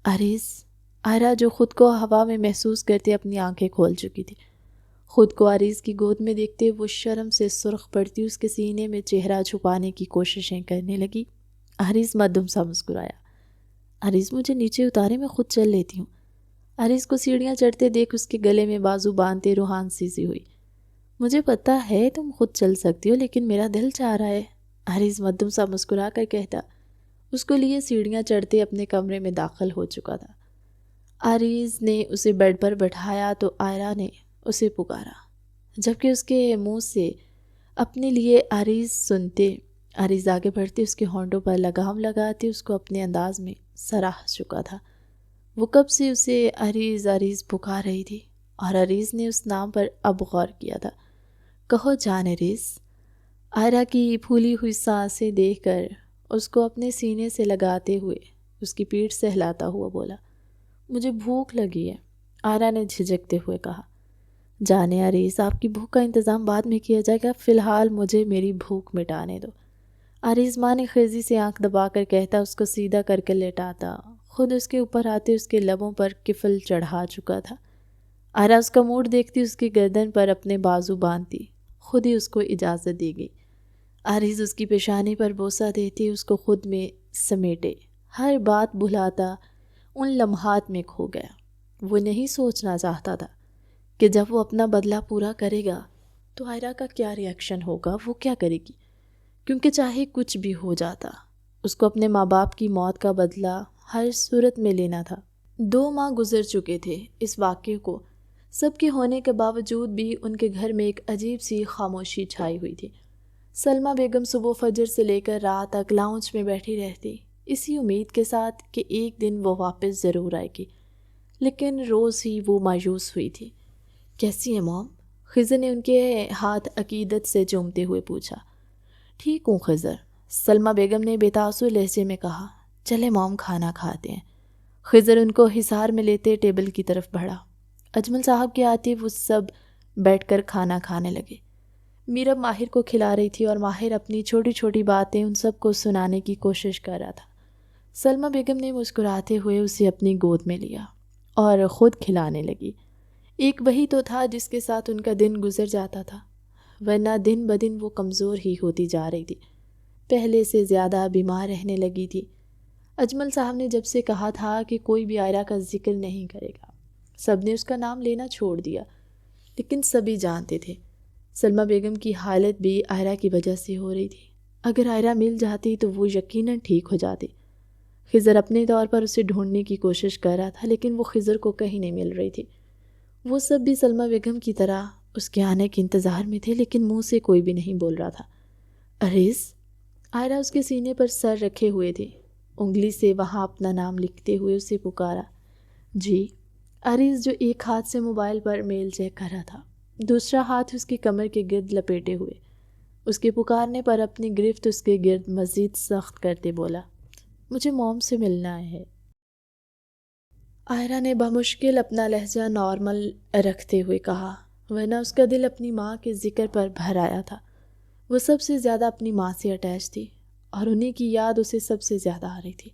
عارض، آئرہ جو خود کو ہوا میں محسوس کرتے اپنی آنکھیں کھول چکی تھی۔ خود کو عارض کی گود میں دیکھتے وہ شرم سے سرخ پڑتی اس کے سینے میں چہرہ چھپانے کی کوششیں کرنے لگی۔ عارض مدھم سا مسکرایا۔ عارض، مجھے نیچے اتارے، میں خود چل لیتی ہوں۔ عارض کو سیڑھیاں چڑھتے دیکھ اس کے گلے میں بازو باندھتے روحان سی ہوئی۔ مجھے پتہ ہے تم خود چل سکتی ہو، لیکن میرا دل چاہ رہا ہے، عارض مدھم سا مسکرا کر کہتا۔ اس کو لیے سیڑھیاں چڑھتے اپنے کمرے میں داخل ہو چکا تھا۔ عارض نے اسے بیڈ پر بٹھایا تو آئرہ نے اسے پکارا، جبکہ اس کے منہ سے اپنے لیے عارض سنتے عارض آگے بڑھتے اس کے ہونٹوں پر لگام لگاتے اس کو اپنے انداز میں سراہ چکا تھا۔ وہ کب سے اسے عارض عارض پکار رہی تھی اور عارض نے اس نام پر اب غور کیا تھا۔ کہو جان عارض۔ آئرہ کی پھولی ہوئی سانسیں دیکھ کر اس کو اپنے سینے سے لگاتے ہوئے اس کی پیٹھ سہلاتا ہوا بولا، مجھے بھوک لگی ہے۔ آئرہ نے جھجکتے ہوئے کہا، جانے عارض، آپ کی بھوک کا انتظام بعد میں کیا جائے گا، فی الحال مجھے میری بھوک مٹانے دو۔ عارض مانے خیزی سے آنکھ دبا کر کہتا، اس کو سیدھا کر کے لیٹاتا، خود اس کے اوپر آتے اس کے لبوں پر کفل چڑھا چکا تھا۔ آئرہ اس کا موڈ دیکھتی اس کی گردن پر اپنے بازو باندھتی خود ہی اس کو اجازت دی گئی۔ عارض اس کی پیشانی پر بوسہ دیتی اس کو خود میں سمیٹے ہر بات بھلاتا ان لمحات میں کھو گیا۔ وہ نہیں سوچنا چاہتا تھا کہ جب وہ اپنا بدلہ پورا کرے گا تو آئرہ کا کیا ری ایکشن ہوگا، وہ کیا کرے گی، کیونکہ چاہے کچھ بھی ہو جاتا اس کو اپنے ماں باپ کی موت کا بدلہ ہر صورت میں لینا تھا۔ 2 ماہ گزر چکے تھے اس واقعے کو سب کے ہونے کے باوجود بھی ان کے گھر میں ایک عجیب سی خاموشی چھائی ہوئی تھی۔ سلمیٰ بیگم صبح فجر سے لے کر رات تک لاؤنج میں بیٹھی رہتی، اسی امید کے ساتھ کہ ایک دن وہ واپس ضرور آئے گی، لیکن روز ہی وہ مایوس ہوئی تھی۔ کیسی ہے موم؟ خضر نے ان کے ہاتھ عقیدت سے چومتے ہوئے پوچھا۔ ٹھیک ہوں خضر، سلمیٰ بیگم نے بے تاثر لہجے میں کہا۔ چلے موم، کھانا کھاتے ہیں۔ خضر ان کو حصار میں لیتے ٹیبل کی طرف بڑھا۔ اجمل صاحب کے آتے وہ سب بیٹھ کر کھانا کھانے لگے۔ میرب ماہر کو کھلا رہی تھی اور ماہر اپنی چھوٹی چھوٹی باتیں ان سب کو سنانے کی کوشش کر رہا تھا۔ سلمیٰ بیگم نے مسکراتے ہوئے اسے اپنی گود میں لیا اور خود کھلانے لگی۔ ایک وہی تو تھا جس کے ساتھ ان کا دن گزر جاتا تھا، ورنہ دن بدن وہ کمزور ہی ہوتی جا رہی تھی، پہلے سے زیادہ بیمار رہنے لگی تھی۔ اجمل صاحب نے جب سے کہا تھا کہ کوئی بھی آئرہ کا ذکر نہیں کرے گا، سب نے اس کا نام لینا چھوڑ دیا، لیکن سبھی جانتے تھے سلمیٰ بیگم کی حالت بھی آئرہ کی وجہ سے ہو رہی تھی۔ اگر آئرہ مل جاتی تو وہ یقیناً ٹھیک ہو جاتی۔ خضر اپنے طور پر اسے ڈھونڈنے کی کوشش کر رہا تھا، لیکن وہ خضر کو کہیں نہیں مل رہی تھی۔ وہ سب بھی سلمیٰ بیگم کی طرح اس کے آنے کے انتظار میں تھے، لیکن منہ سے کوئی بھی نہیں بول رہا تھا۔ عارض، آئرہ اس کے سینے پر سر رکھے ہوئے تھی۔ انگلی سے وہاں اپنا نام لکھتے ہوئے اسے پکارا۔ جی۔ عریض جو ایک ہاتھ سے موبائل پر میل چیک کر رہا تھا، دوسرا ہاتھ اس کی کمر کے گرد لپیٹے ہوئے، اس کے پکارنے پر اپنی گرفت اس کے گرد مزید سخت کرتے بولا، مجھے موم سے ملنا ہے۔ آئرہ نے بمشکل اپنا لہجہ نارمل رکھتے ہوئے کہا، ورنہ اس کا دل اپنی ماں کے ذکر پر بھر آیا تھا۔ وہ سب سے زیادہ اپنی ماں سے اٹیچ تھی اور انہی کی یاد اسے سب سے زیادہ آ رہی تھی۔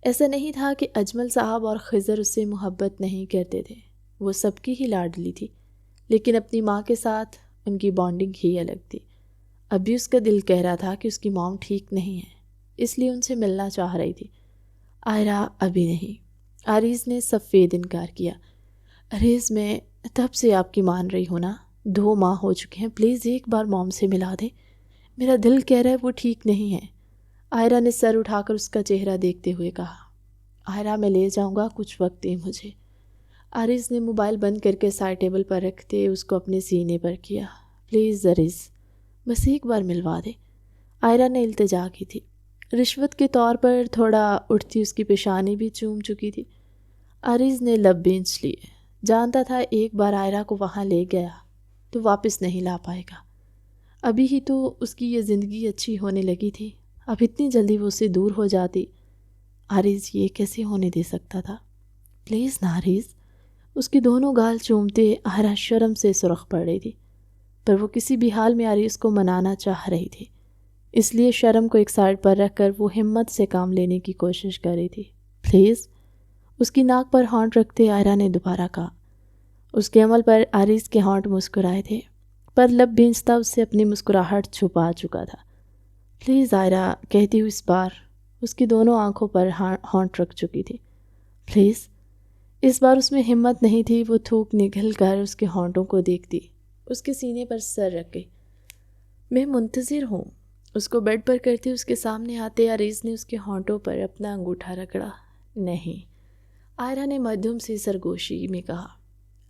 ایسا نہیں تھا کہ اجمل صاحب اور خضر اس سے محبت نہیں کرتے تھے، وہ سب کی ہی لاڈلی تھی، لیکن اپنی ماں کے ساتھ ان کی بانڈنگ ہی الگ تھی۔ اب بھی اس کا دل کہہ رہا تھا کہ اس کی موم ٹھیک نہیں ہے، اس لیے ان سے ملنا چاہ رہی تھی۔ آئرہ ابھی نہیں۔ عریض نے سفید انکار کیا۔ عریض میں تب سے آپ کی مان رہی ہوں نا، 2 ماہ ہو چکے ہیں، پلیز ایک بار موم سے ملا دیں، میرا دل کہہ رہا ہے وہ ٹھیک نہیں ہے۔ آئرہ نے سر اٹھا کر اس کا چہرہ دیکھتے ہوئے کہا، آئرہ میں لے جاؤں گا، کچھ وقت دیں مجھے۔ عریض نے موبائل بند کر کے سائڈ ٹیبل پر رکھتے اس کو اپنے سینے پر کیا۔ پلیز عریض، بس ایک بار ملوا دے۔ آئرہ نے التجا کی تھی۔ رشوت کے طور پر تھوڑا اٹھتی اس کی پیشانی بھی چوم چکی تھی۔ عریض نے لب بینچ لیے، جانتا تھا ایک بار آئرہ کو وہاں لے گیا تو واپس نہیں لا پائے گا۔ ابھی ہی تو اس کی یہ زندگی اچھی ہونے لگی تھی، اب اتنی جلدی وہ اس سے دور ہو جاتی۔ عریض یہ کیسے ہونے دے سکتا تھا؟ پلیز نا عریض۔ اس کی دونوں گال چومتے آئرہ شرم سے سرخ پڑ رہی تھی، پر وہ کسی بھی حال میں عریض کو منانا چاہ رہی تھی، اس لیے شرم کو ایک سائڈ پر رکھ کر وہ ہمت سے کام لینے کی کوشش کر رہی تھی۔ پلیز۔ اس کی ناک پر ہونٹ رکھتے آئرہ نے دوبارہ کہا۔ اس کے عمل پر عریض کے ہونٹ مسکرائے تھے، پر لب بھینچتا اس سے اپنی مسکراہٹ چھپا چکا تھا۔ پلیز آئرہ کہتی ہوئی اس بار اس کی دونوں آنکھوں پر ہونٹ رکھ چکی تھی۔ پلیز۔ اس بار اس میں ہمت نہیں تھی، وہ تھوک نگل کر اس کے ہونٹوں کو دیکھتی، اس کے سینے پر سر رکھ گئی۔ میں منتظر ہوں۔ اس کو بیڈ پر کرتے اس کے سامنے آتے عریض نے اس کے ہونٹوں پر اپنا انگوٹھا رگڑا۔ نہیں۔ آئرہ نے مدھم سی سرگوشی میں کہا۔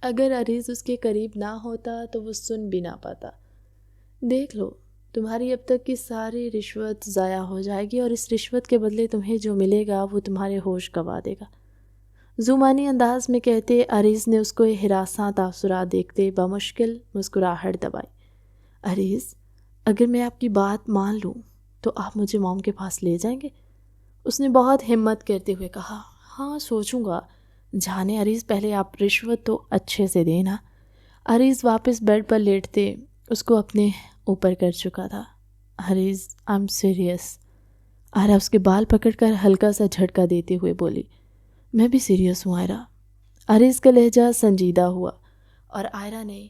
اگر عریض اس کے قریب نہ ہوتا تو وہ سن بھی نہ پاتا۔ دیکھ لو، تمہاری اب تک کی ساری رشوت ضائع ہو جائے گی اور اس رشوت کے بدلے تمہیں جو ملے گا وہ تمہارے ہوش گنوا دے گا۔ زمانی انداز میں کہتے عریض نے اس کو ہراساں تاثرات دیکھتے بمشکل مسکراہٹ دبائی۔ عریض، اگر میں آپ کی بات مان لوں تو آپ مجھے موم کے پاس لے جائیں گے؟ اس نے بہت ہمت کرتے ہوئے کہا۔ ہاں سوچوں گا۔ جانے عریض، پہلے آپ رشوت تو اچھے سے دینا۔ عریض واپس بیڈ پر لیٹتے اس کو اپنے اوپر کر چکا تھا۔ عریض، آئی ایم سیریس۔ آئرہ اس کے بال پکڑ کر ہلکا سا جھٹکا دیتے ہوئے بولی، میں بھی سیریس ہوں آئرہ۔ عریض کا لہجہ سنجیدہ ہوا اور آئرہ نے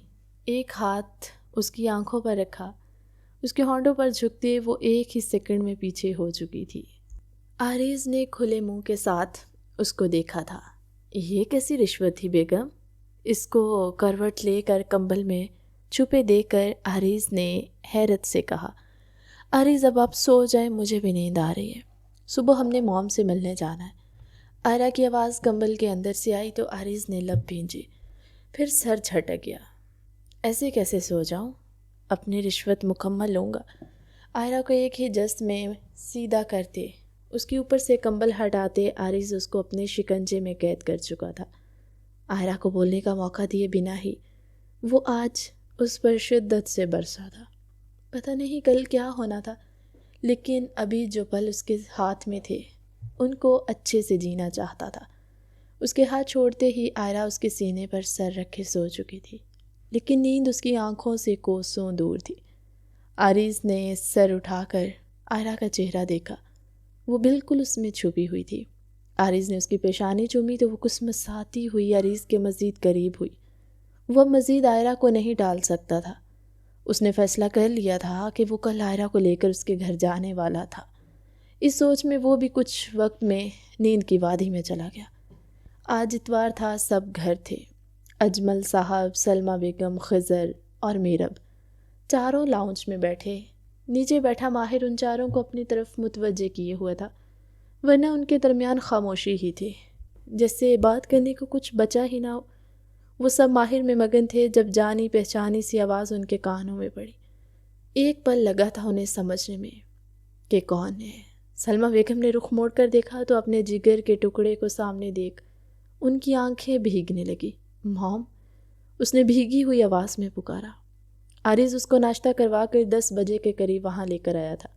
ایک ہاتھ اس کی آنکھوں پر رکھا۔ اس کے ہونٹوں پر جھکتے وہ ایک ہی سیکنڈ میں پیچھے ہو چکی تھی۔ عریض نے کھلے منہ کے ساتھ اس کو دیکھا تھا۔ یہ کیسی رشوت تھی بیگم؟ اس کو کروٹ لے کر کمبل میں چھپے دے کر عریض نے حیرت سے کہا۔ عریض، اب آپ سو جائیں، مجھے بھی نیند آ رہی ہے، صبح ہم نے موم سے ملنے جانا ہے۔ آئرہ کی آواز کمبل کے اندر سے آئی تو عریض نے لب بھینجے، پھر سر جھٹک گیا۔ ایسے کیسے سو جاؤں؟ اپنی رشوت مکمل لوں گا۔ آئرہ کو ایک ہی جست میں سیدھا کرتے اس کے اوپر سے کمبل ہٹاتے عریض اس کو اپنے شکنجے میں قید کر چکا تھا۔ آئرہ کو بولنے کا موقع دیے بنا ہی وہ آج اس پر شدت سے برسا تھا۔ پتہ نہیں کل کیا ہونا تھا، لیکن ابھی جو پل اس کے ہاتھ میں تھے ان کو اچھے سے جینا چاہتا تھا۔ اس کے ہاتھ چھوڑتے ہی آئرہ اس کے سینے پر سر رکھے سو چکی تھی، لیکن نیند اس کی آنکھوں سے کوسوں دور تھی۔ عریض نے سر اٹھا کر آئرہ کا چہرہ دیکھا، وہ بالکل اس میں چھپی ہوئی تھی۔ عریض نے اس کی پیشانی چومی تو وہ کسمساتی ہوئی عریض کے مزید قریب ہوئی۔ وہ مزید آئرہ کو نہیں ڈال سکتا تھا۔ اس نے فیصلہ کر لیا تھا کہ وہ کل آئرہ کو لے کر اس کے گھر جانے والا تھا۔ اس سوچ میں وہ بھی کچھ وقت میں نیند کی وادی میں چلا گیا۔ آج اتوار تھا، سب گھر تھے۔ اجمل صاحب، سلمہ بیگم، خضر اور میرب چاروں لاؤنج میں بیٹھے۔ نیچے بیٹھا ماہر ان چاروں کو اپنی طرف متوجہ کیے ہوا تھا، ورنہ ان کے درمیان خاموشی ہی تھی، جیسے بات کرنے کو کچھ بچا ہی نہ ہو۔ وہ سب ماہر میں مگن تھے جب جانی پہچانی سی آواز ان کے کانوں میں پڑی۔ ایک پل لگا تھا انہیں سمجھنے میں کہ کون ہے۔ سلمہ بیگم نے رخ موڑ کر دیکھا تو اپنے جگر کے ٹکڑے کو سامنے دیکھ ان کی آنکھیں بھیگنے لگی۔ مام، اس نے بھیگی ہوئی آواز میں پکارا۔ عارض اس کو ناشتہ کروا کر 10 بجے کے قریب وہاں لے کر آیا تھا۔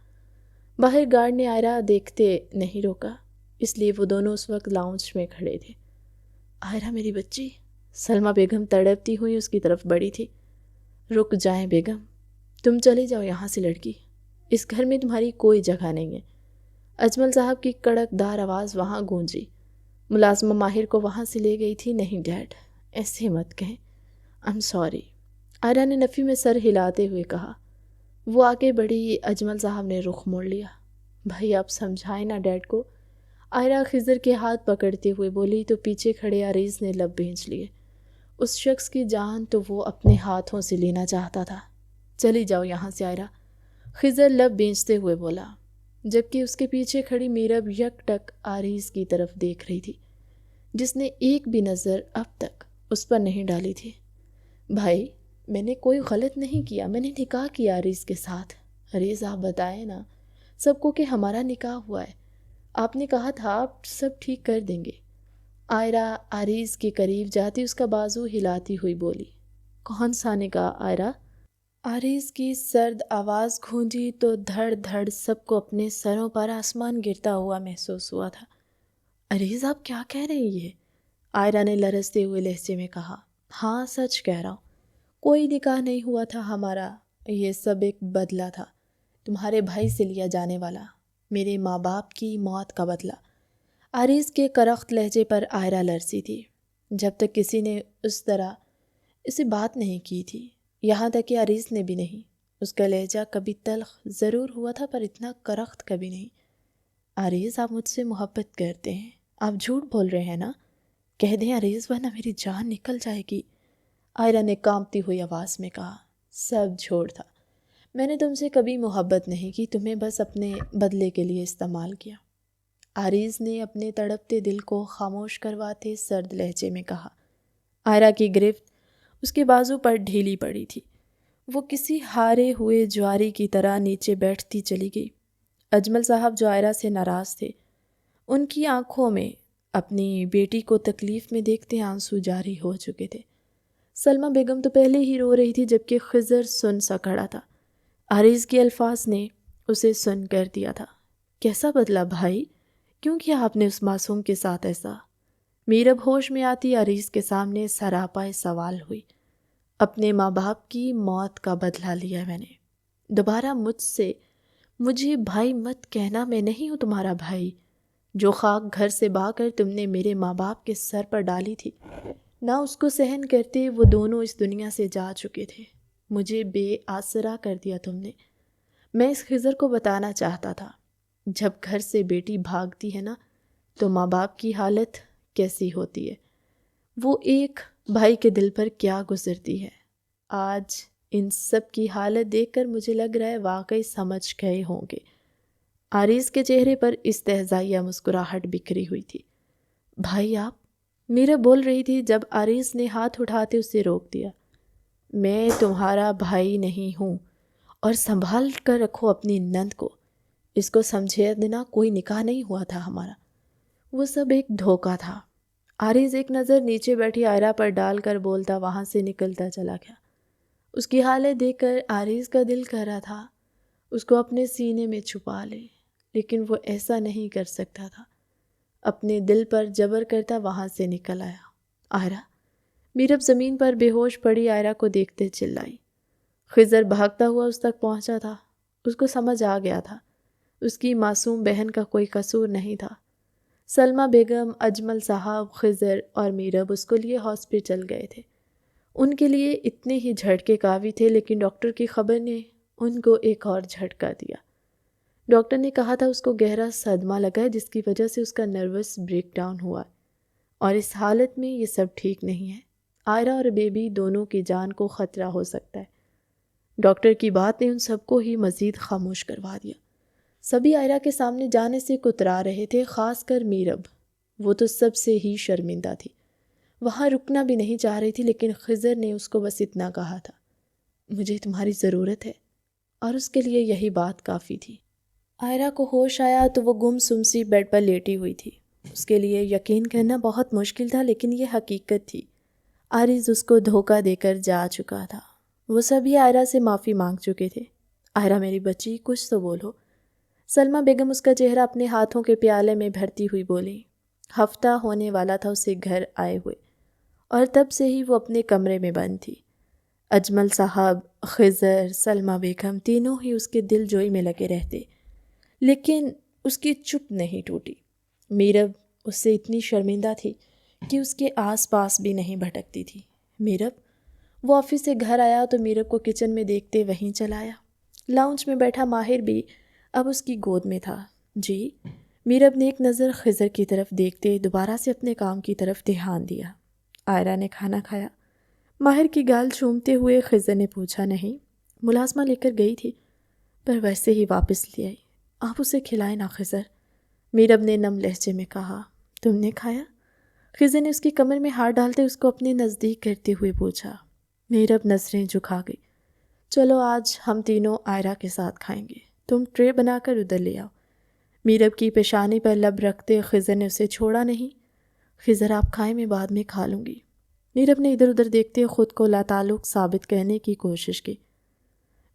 باہر گارڈ نے آئرہ دیکھتے نہیں روکا، اس لیے وہ دونوں اس وقت لاؤنج میں کھڑے تھے۔ آئرہ میری بچی، سلمہ بیگم تڑپتی ہوئی اس کی طرف بڑھی تھی۔ رک جائیں بیگم، تم چلے جاؤ یہاں سے لڑکی، اس گھر میں تمہاری کوئی جگہ نہیں ہے۔ اجمل صاحب کی کڑک دار آواز وہاں گونجی۔ ملازمہ ماہر کو وہاں سے لے گئی تھی۔ نہیں ڈیڈ، ایسے مت کہیں، I'm sorry، آئرہ نے نفی میں سر ہلاتے ہوئے کہا۔ وہ آگے بڑھی، اجمل صاحب نے رخ موڑ لیا۔ بھائی آپ سمجھائیں نا ڈیڈ کو، آئرہ خضر کے ہاتھ پکڑتے ہوئے بولی تو پیچھے کھڑے عریض نے لب بھینچ لیے۔ اس شخص کی جان تو وہ اپنے ہاتھوں سے لینا چاہتا تھا۔ چلی جاؤ یہاں سے آئرہ، خضر لب بھینچتے ہوئے بولا، جبکہ اس کے پیچھے کھڑی میرب یک ٹک عریض کی طرف دیکھ رہی تھی، جس نے ایک بھی نظر اب تک اس پر نہیں ڈالی تھی۔ بھائی میں نے کوئی غلط نہیں کیا، میں نے نکاح کیا عریض کے ساتھ۔ عریض آپ بتائیں نا سب کو کہ ہمارا نکاح ہوا ہے، آپ نے کہا تھا آپ سب ٹھیک کر دیں گے۔ آئرہ عریض کے قریب جاتی اس کا بازو ہلاتی ہوئی بولی۔ کون سا نکاح آئرہ؟ عریض کی سرد آواز گونجی تو دھڑ دھڑ سب کو اپنے سروں پر آسمان گرتا ہوا محسوس ہوا تھا۔ عریض آپ کیا کہہ رہی ہیں؟ آئرہ نے لرزتے ہوئے لہجے میں کہا۔ ہاں سچ کہہ رہا ہوں، کوئی نکاح نہیں ہوا تھا ہمارا، یہ سب ایک بدلہ تھا، تمہارے بھائی سے لیا جانے والا، میرے ماں باپ کی موت کا بدلہ۔ عریض کے کرخت لہجے پر آئرہ لرزی تھی۔ جب تک کسی نے اس طرح اسے بات نہیں کی تھی، یہاں تک کہ عریض نے بھی نہیں۔ اس کا لہجہ کبھی تلخ ضرور ہوا تھا پر اتنا کرخت کبھی نہیں۔ عریض آپ مجھ سے محبت کرتے ہیں، آپ جھوٹ بول رہے ہیں نا؟ کہہ دیں عریض ورنہ میری جان نکل جائے گی، آئرہ نے کانپتی ہوئی آواز میں کہا۔ سب جھوٹ تھا، میں نے تم سے کبھی محبت نہیں کی، تمہیں بس اپنے بدلے کے لیے استعمال کیا۔ عریض نے اپنے تڑپتے دل کو خاموش کرواتے سرد لہجے میں کہا۔ آئرہ کی گرفت اس کے بازو پر ڈھیلی پڑی تھی، وہ کسی ہارے ہوئے جواری کی طرح نیچے بیٹھتی چلی گئی۔ اجمل صاحب جو آئرہ سے ناراض تھے، ان کی آنکھوں میں اپنی بیٹی کو تکلیف میں دیکھتے آنسو جاری ہو چکے تھے۔ سلمہ بیگم تو پہلے ہی رو رہی تھی جبکہ خضر سن سا کھڑا تھا۔ عریض کے الفاظ نے اسے سن کر دیا تھا۔ کیسا بدلا بھائی؟ کیوں کیا آپ نے اس معصوم کے ساتھ ایسا؟ میرب ہوش میں آتی عریض کے سامنے سراپا سوال ہوئی۔ اپنے ماں باپ کی موت کا بدلہ لیا میں نے۔ دوبارہ مجھے بھائی مت کہنا، میں نہیں ہوں تمہارا بھائی۔ جو خاک گھر سے بہا کر تم نے میرے ماں باپ کے سر پر ڈالی تھی، نہ اس کو سہن کرتے وہ دونوں اس دنیا سے جا چکے تھے۔ مجھے بے آسرا کر دیا تم نے۔ میں اس خضر کو بتانا چاہتا تھا، جب گھر سے بیٹی بھاگتی ہے نا تو ماں باپ کی حالت کیسی ہوتی ہے، وہ ایک بھائی کے دل پر کیا گزرتی ہے۔ آج ان سب کی حالت دیکھ کر مجھے لگ رہا ہے واقعی سمجھ گئے ہوں گے۔ عریض کے چہرے پر استہزائیہ مسکراہٹ بکھری ہوئی تھی۔ بھائی آپ؟ میرا بول رہی تھی جب عریض نے ہاتھ اٹھاتے اسے روک دیا۔ میں تمہارا بھائی نہیں ہوں، اور سنبھال کر رکھو اپنی نند کو، اس کو سمجھے دینا کوئی نکاح نہیں ہوا تھا ہمارا، وہ سب ایک دھوکہ تھا۔ عریض ایک نظر نیچے بیٹھی آئرہ پر ڈال کر بولتا وہاں سے نکلتا چلا گیا۔ اس کی حالت دیکھ کر عریض کا دل کر رہا تھا اس کو اپنے سینے میں چھپا لے، لیکن وہ ایسا نہیں کر سکتا تھا۔ اپنے دل پر جبر کرتا وہاں سے نکل آیا۔ آئرہ؟ میرب زمین پر بے ہوش پڑی آئرہ کو دیکھتے چلائی۔ خضر بھاگتا ہوا اس تک پہنچا تھا۔ اس کو سمجھ آ گیا تھا اس کی معصوم بہن کا کوئی قصور نہیں تھا۔ سلمہ بیگم، اجمل صاحب، خضر اور میرب اس کو لیے ہاسپٹل گئے تھے۔ ان کے لیے اتنے ہی جھٹکے کافی تھے، لیکن ڈاکٹر کی خبر نے ان کو ایک اور جھٹکا دیا۔ ڈاکٹر نے کہا تھا اس کو گہرا صدمہ لگا ہے جس کی وجہ سے اس کا نروس بریک ڈاؤن ہوا ہے، اور اس حالت میں یہ سب ٹھیک نہیں ہے۔ آئرہ اور بیبی دونوں کی جان کو خطرہ ہو سکتا ہے۔ ڈاکٹر کی بات نے ان سب کو ہی مزید خاموش کروا دیا۔ سبھی آئرہ کے سامنے جانے سے کترا رہے تھے، خاص کر میرب۔ وہ تو سب سے ہی شرمندہ تھی، وہاں رکنا بھی نہیں چاہ رہی تھی، لیکن خضر نے اس کو بس اتنا کہا تھا، مجھے تمہاری ضرورت ہے، اور اس کے لیے یہی بات کافی تھی۔ آئرہ کو ہوش آیا تو وہ گم سم سی بیڈ پر لیٹی ہوئی تھی۔ اس کے لیے یقین کرنا بہت مشکل تھا، لیکن یہ حقیقت تھی۔ عارض اس کو دھوکہ دے کر جا چکا تھا۔ وہ سبھی آئرہ سے معافی مانگ چکے تھے۔ آئرہ میری بچی، کچھ تو بولو۔ سلمیٰ بیگم اس کا چہرہ اپنے ہاتھوں کے پیالے میں بھرتی ہوئی بولی۔ ہفتہ ہونے والا تھا اسے گھر آئے ہوئے، اور تب سے ہی وہ اپنے کمرے میں بند تھی۔ اجمل صاحب، خضر، سلمیٰ بیگم تینوں ہی اس کے دل جوئی میں لگے رہتے، لیکن اس کی چپ نہیں ٹوٹی۔ میرب اس سے اتنی شرمندہ تھی کہ اس کے آس پاس بھی نہیں بھٹکتی تھی۔ میرب، وہ آفس سے گھر آیا تو میرب کو کچن میں دیکھتے وہیں چلا آیا۔ لاؤنج میں بیٹھا ماہر بھی اب اس کی گود میں تھا۔ جی؟ میرب نے ایک نظر خضر کی طرف دیکھتے دوبارہ سے اپنے کام کی طرف دھیان دیا۔ آئرہ نے کھانا کھایا؟ ماہر کی گال چومتے ہوئے خضر نے پوچھا۔ نہیں، ملازمہ لے کر گئی تھی، پر ویسے ہی واپس لے آئی۔ آپ اسے کھلائیں نا خضر، میرب نے نم لہجے میں کہا۔ تم نے کھایا؟ خضر نے اس کی کمر میں ہاتھ ڈالتے اس کو اپنے نزدیک کرتے ہوئے پوچھا۔ میرب نظریں جھکا گئی۔ چلو آج ہم تینوں آئرہ کے ساتھ کھائیں گے، تم ٹرے بنا کر ادھر لے آؤ۔ میرب کی پیشانی پر لب رکھتے خضر نے اسے چھوڑا نہیں۔ خضر، آپ کھائیں، میں بعد میں کھا لوں گی۔ میرب نے ادھر ادھر دیکھتے خود کو لاتعلق ثابت کرنے کی کوشش کی۔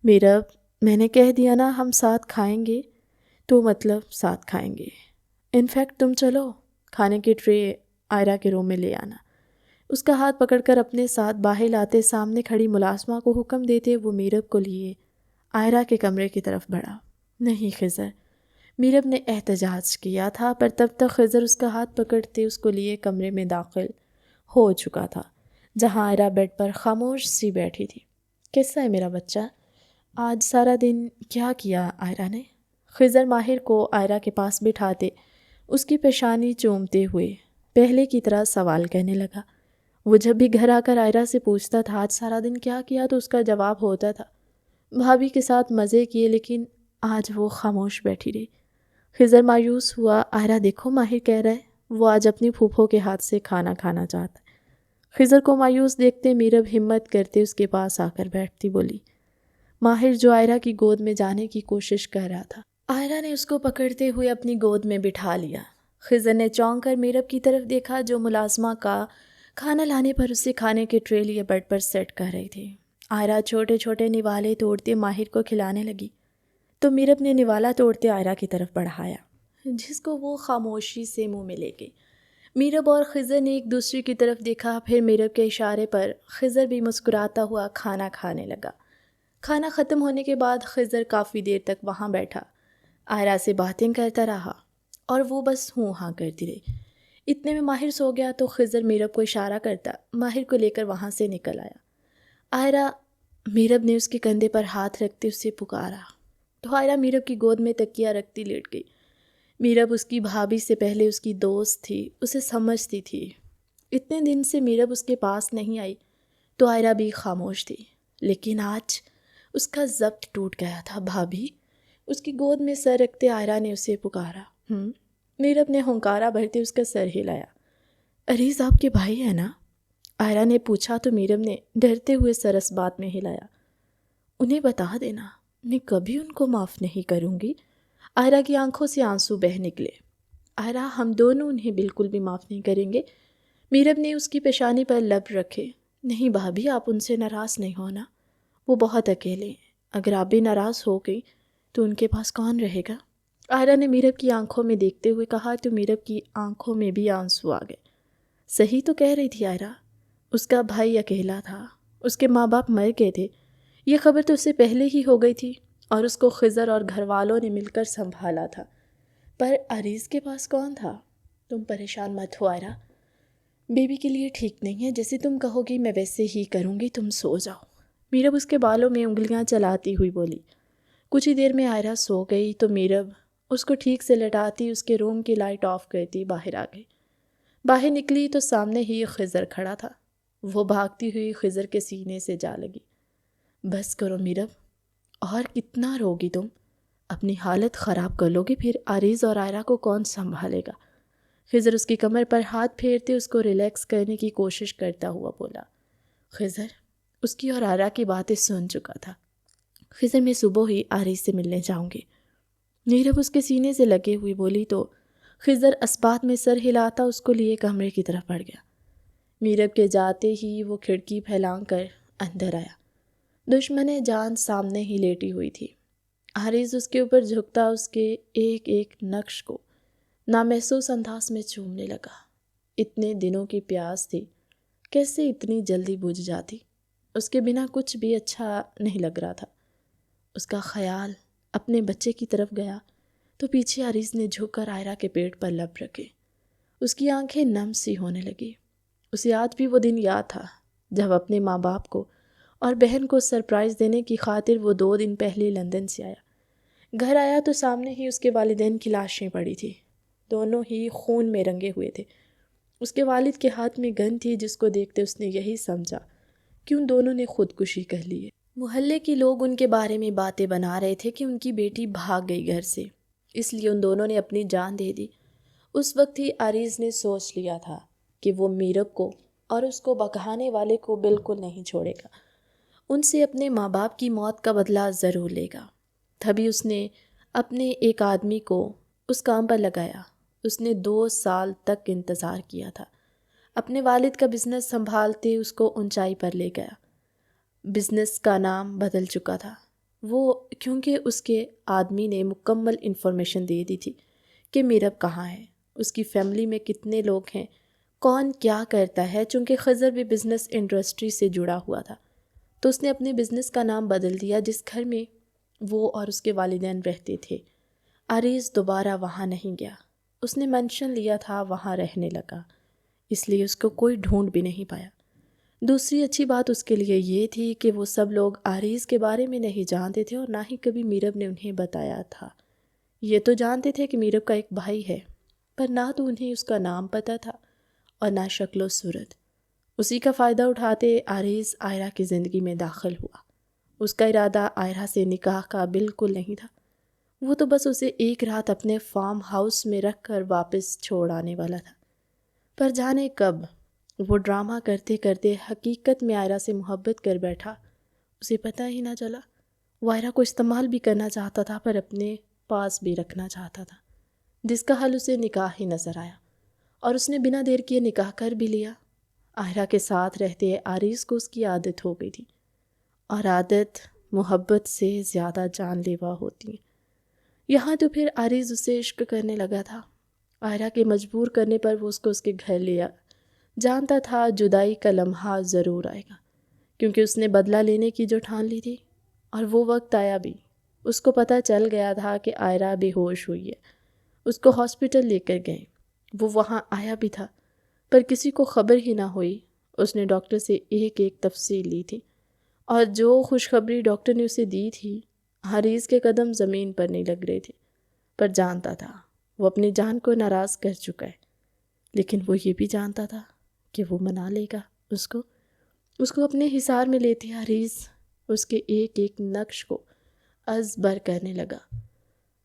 میرب، میں نے کہہ دیا نا ہم ساتھ کھائیں گے، تو مطلب ساتھ کھائیں گے۔ انفیکٹ تم چلو، کھانے کی ٹرے آئرہ کے روم میں لے آنا۔ اس کا ہاتھ پکڑ کر اپنے ساتھ باہر لاتے سامنے کھڑی ملازمہ کو حکم دیتے وہ میرب کو لیے آئرہ کے کمرے کی طرف بڑھا۔ نہیں خضر، میرب نے احتجاج کیا تھا، پر تب تک خضر اس کا ہاتھ پکڑتے اس کو لیے کمرے میں داخل ہو چکا تھا، جہاں آئرہ بیڈ پر خاموش سی بیٹھی تھی۔ کیسا ہے میرا بچہ؟ آج سارا دن کیا کیا آئرہ نے؟ خضر ماہر کو آئرہ کے پاس بٹھاتے اس کی پیشانی چومتے ہوئے پہلے کی طرح سوال کرنے لگا۔ وہ جب بھی گھر آ کر آئرہ سے پوچھتا تھا آج سارا دن کیا کیا، تو اس کا جواب ہوتا تھا بھابھی کے ساتھ مزے کیے، لیکن آج وہ خاموش بیٹھی رہی۔ خضر مایوس ہوا۔ آئرہ دیکھو، ماہر کہہ رہا ہے وہ آج اپنی پھوپھو کے ہاتھ سے کھانا کھانا چاہتا ہے۔ خضر کو مایوس دیکھتے میرب ہمت کرتے اس کے پاس آ کر بیٹھتی بولی۔ ماہر جو آئرہ کی گود میں جانے کی کوشش کر رہا تھا، آئرہ نے اس کو پکڑتے ہوئے اپنی گود میں بٹھا لیا۔ خضر نے چونک کر میرب کی طرف دیکھا جو ملازمہ کا کھانا لانے پر اسے کھانے کے ٹرے لیے بیڈ پر سیٹ کر رہی تھی۔ آئرہ چھوٹے چھوٹے نوالے توڑتے ماہر کو کھلانے لگی، تو میرب نے نوالا توڑتے آئرہ کی طرف بڑھایا، جس کو وہ خاموشی سے منہ میں لے گئی۔ میرب اور خضر نے ایک دوسرے کی طرف دیکھا، پھر میرب کے اشارے پر خضر بھی مسکراتا ہوا کھانا کھانے لگا۔ کھانا ختم ہونے کے بعد خضر کافی دیر تک وہاں بیٹھا، آئرہ سے باتیں کرتا رہا اور وہ بس ہوں ہاں کرتی رہی۔ اتنے میں ماہر سو گیا تو خضر میرب کو اشارہ کرتا ماہر کو لے کر وہاں سے نکل آیا۔ آئرہ، میرب نے اس کے کندھے پر ہاتھ رکھتے اس سے پکارا، تو آئرہ میرب کی گود میں تکیہ رکھتی لیٹ گئی۔ میرب اس کی بھابھی سے پہلے اس کی دوست تھی، اسے سمجھتی تھی۔ اتنے دن سے میرب اس کے پاس نہیں آئی تو آئرہ بھی خاموش تھی، لیکن آج اس کا ضبط ٹوٹ گیا تھا۔ بھابھی، اس کی گود میں سر رکھتے آئرہ نے اسے پکارا۔ میرب نے ہنکارا بھرتے اس کا سر ہلایا۔ عریض آپ کے بھائی ہیں نا؟ آئرہ نے پوچھا تو میرب نے ڈرتے ہوئے سر اس بات میں ہلایا۔ انہیں بتا دینا، میں کبھی ان کو معاف نہیں کروں گی۔ آئرہ کی آنکھوں سے آنسو بہہ نکلے۔ آئرہ، ہم دونوں انہیں بالکل بھی معاف نہیں کریں گے۔ میرب نے اس کی پیشانی پر لب رکھے۔ نہیں بھابھی، آپ ان سے ناراض نہیں ہونا، وہ بہت اکیلے ہیں، اگر آپ بھی ناراض ہو گئی تو ان کے پاس کون رہے گا؟ آئرہ نے میرب کی آنکھوں میں دیکھتے ہوئے کہا تو میرب کی آنکھوں میں بھی آنسو آ گئے۔ صحیح تو کہہ رہی تھی آئرہ، اس کا بھائی اکیلا تھا، اس کے ماں باپ مر گئے تھے، یہ خبر تو اس سے پہلے ہی ہو گئی تھی، اور اس کو خضر اور گھر والوں نے مل کر سنبھالا تھا، پر عریض کے پاس کون تھا؟ تم پریشان مت ہو آئرہ، بیبی کے لیے ٹھیک نہیں ہے، جیسے تم کہو گی میں ویسے ہی کروں گی، تم سو جاؤ۔ میرب اس کے بالوں میں انگلیاں چلاتی ہوئی بولی۔ کچھ ہی دیر میں آئرہ سو گئی تو میرب اس کو ٹھیک سے لٹاتی اس کے روم کی لائٹ آف کرتی باہر آ گئی۔ باہر نکلی تو سامنے ہی خضر کھڑا تھا۔ وہ بھاگتی ہوئی خضر کے سینے سے جا لگی۔ بس کرو میرب، اور کتنا روگی تم؟ اپنی حالت خراب کر لو گی، پھر عریض اور آئرہ کو کون سنبھالے گا؟ خضر اس کی کمر پر ہاتھ پھیرتے اس کو ریلیکس کرنے کی کوشش کرتا ہوا بولا۔ خضر اس کی اور آئرہ کی باتیں سن چکا تھا۔ خضر، میں صبح ہی عریض سے ملنے جاؤں گی۔ میرب اس کے سینے سے لگے ہوئی بولی تو خضر اسبات میں سر ہلاتا اس کو لیے کمرے کی طرف بڑھ گیا۔ میرب کے جاتے ہی وہ کھڑکی پھیلان کر اندر آیا۔ دشمن جان سامنے ہی لیٹی ہوئی تھی۔ حارث اس کے اوپر جھکتا اس کے ایک ایک نقش کو نامحسوس انداز میں چومنے لگا۔ اتنے دنوں کی پیاس تھی، کیسے اتنی جلدی بجھ جاتی؟ اس کے بنا کچھ بھی اچھا نہیں لگ رہا تھا۔ اس کا خیال اپنے بچے کی طرف گیا تو پیچھے حارث نے جھک کر عائرہ کے پیٹ پر لب رکھے۔ اس کی آنکھیں نم سی ہونے لگی۔ اسے آج بھی وہ دن یاد تھا جب اپنے ماں باپ کو اور بہن کو سرپرائز دینے کی خاطر وہ 2 دن پہلے لندن سے آیا۔ گھر آیا تو سامنے ہی اس کے والدین کی لاشیں پڑی تھی، دونوں ہی خون میں رنگے ہوئے تھے۔ اس کے والد کے ہاتھ میں گن تھی جس کو دیکھتے اس نے یہی سمجھا کہ ان دونوں نے خودکشی کر لی ہے۔ محلے کے لوگ ان کے بارے میں باتیں بنا رہے تھے کہ ان کی بیٹی بھاگ گئی گھر سے، اس لیے ان دونوں نے اپنی جان دے دی۔ اس وقت ہی عریض نے سوچ لیا تھا کہ وہ میرب کو اور اس کو بکانے والے کو بالکل نہیں چھوڑے گا، ان سے اپنے ماں باپ کی موت کا بدلہ ضرور لے گا۔ تبھی اس نے اپنے ایک آدمی کو اس کام پر لگایا۔ اس نے 2 سال تک انتظار کیا تھا۔ اپنے والد کا بزنس سنبھالتے اس کو اونچائی پر لے گیا۔ بزنس کا نام بدل چکا تھا وہ، کیونکہ اس کے آدمی نے مکمل انفارمیشن دے دی تھی کہ میرب کہاں ہے، اس کی فیملی میں کتنے لوگ ہیں، کون کیا کرتا ہے۔ چونکہ خضر بھی بزنس انڈسٹری سے جڑا ہوا تھا تو اس نے اپنے بزنس کا نام بدل دیا جس گھر میں وہ اور اس کے والدین رہتے تھے۔ عریض دوبارہ وہاں نہیں گیا، اس نے مینشن لیا تھا وہاں رہنے لگا، اس لیے اس کو کوئی ڈھونڈ بھی نہیں پایا۔ دوسری اچھی بات اس کے لیے یہ تھی کہ وہ سب لوگ عریض کے بارے میں نہیں جانتے تھے اور نہ ہی کبھی میرب نے انہیں بتایا تھا۔ یہ تو جانتے تھے کہ میرب کا ایک بھائی ہے، پر نہ تو انہیں اس کا نام پتہ تھا اور نہ شکل و صورت۔ اسی کا فائدہ اٹھاتے عریض عائرہ کی زندگی میں داخل ہوا۔ اس کا ارادہ عائرہ سے نکاح کا بالکل نہیں تھا، وہ تو بس اسے ایک رات اپنے فارم ہاؤس میں رکھ کر واپس چھوڑ آنے والا تھا۔ پر جانے کب وہ ڈرامہ کرتے کرتے حقیقت میں عائرہ سے محبت کر بیٹھا، اسے پتہ ہی نہ چلا۔ وہ عائرہ کو استعمال بھی کرنا چاہتا تھا پر اپنے پاس بھی رکھنا چاہتا تھا، جس کا حل اسے نکاح ہی نظر آیا اور اس نے بنا دیر کیے نکاح کر بھی لیا۔ عائرہ کے ساتھ رہتے عریض کو اس کی عادت ہو گئی تھی، اور عادت محبت سے زیادہ جان لیوا ہوتی ہے۔ یہاں تو پھر عریض اسے عشق کرنے لگا تھا۔ عائرہ کے مجبور کرنے پر وہ اس کو اس کے گھر لیا۔ جانتا تھا جدائی کا لمحہ ضرور آئے گا، کیونکہ اس نے بدلہ لینے کی جو ٹھان لی تھی، اور وہ وقت آیا بھی۔ اس کو پتہ چل گیا تھا کہ عائرہ بے ہوش ہوئی ہے۔ اس کو ہاسپٹل لے کر گئے، وہ وہاں آیا بھی تھا، پر کسی کو خبر ہی نہ ہوئی۔ اس نے ڈاکٹر سے ایک ایک تفصیل لی تھی، اور جو خوشخبری ڈاکٹر نے اسے دی تھی، حریث کے قدم زمین پر نہیں لگ رہے تھے۔ پر جانتا تھا وہ اپنی جان کو ناراض کر چکا ہے، لیکن وہ یہ بھی جانتا تھا کہ وہ منا لے گا اس کو اپنے حصار میں لیتے حریث اس کے ایک ایک نقش کو ازبر کرنے لگا۔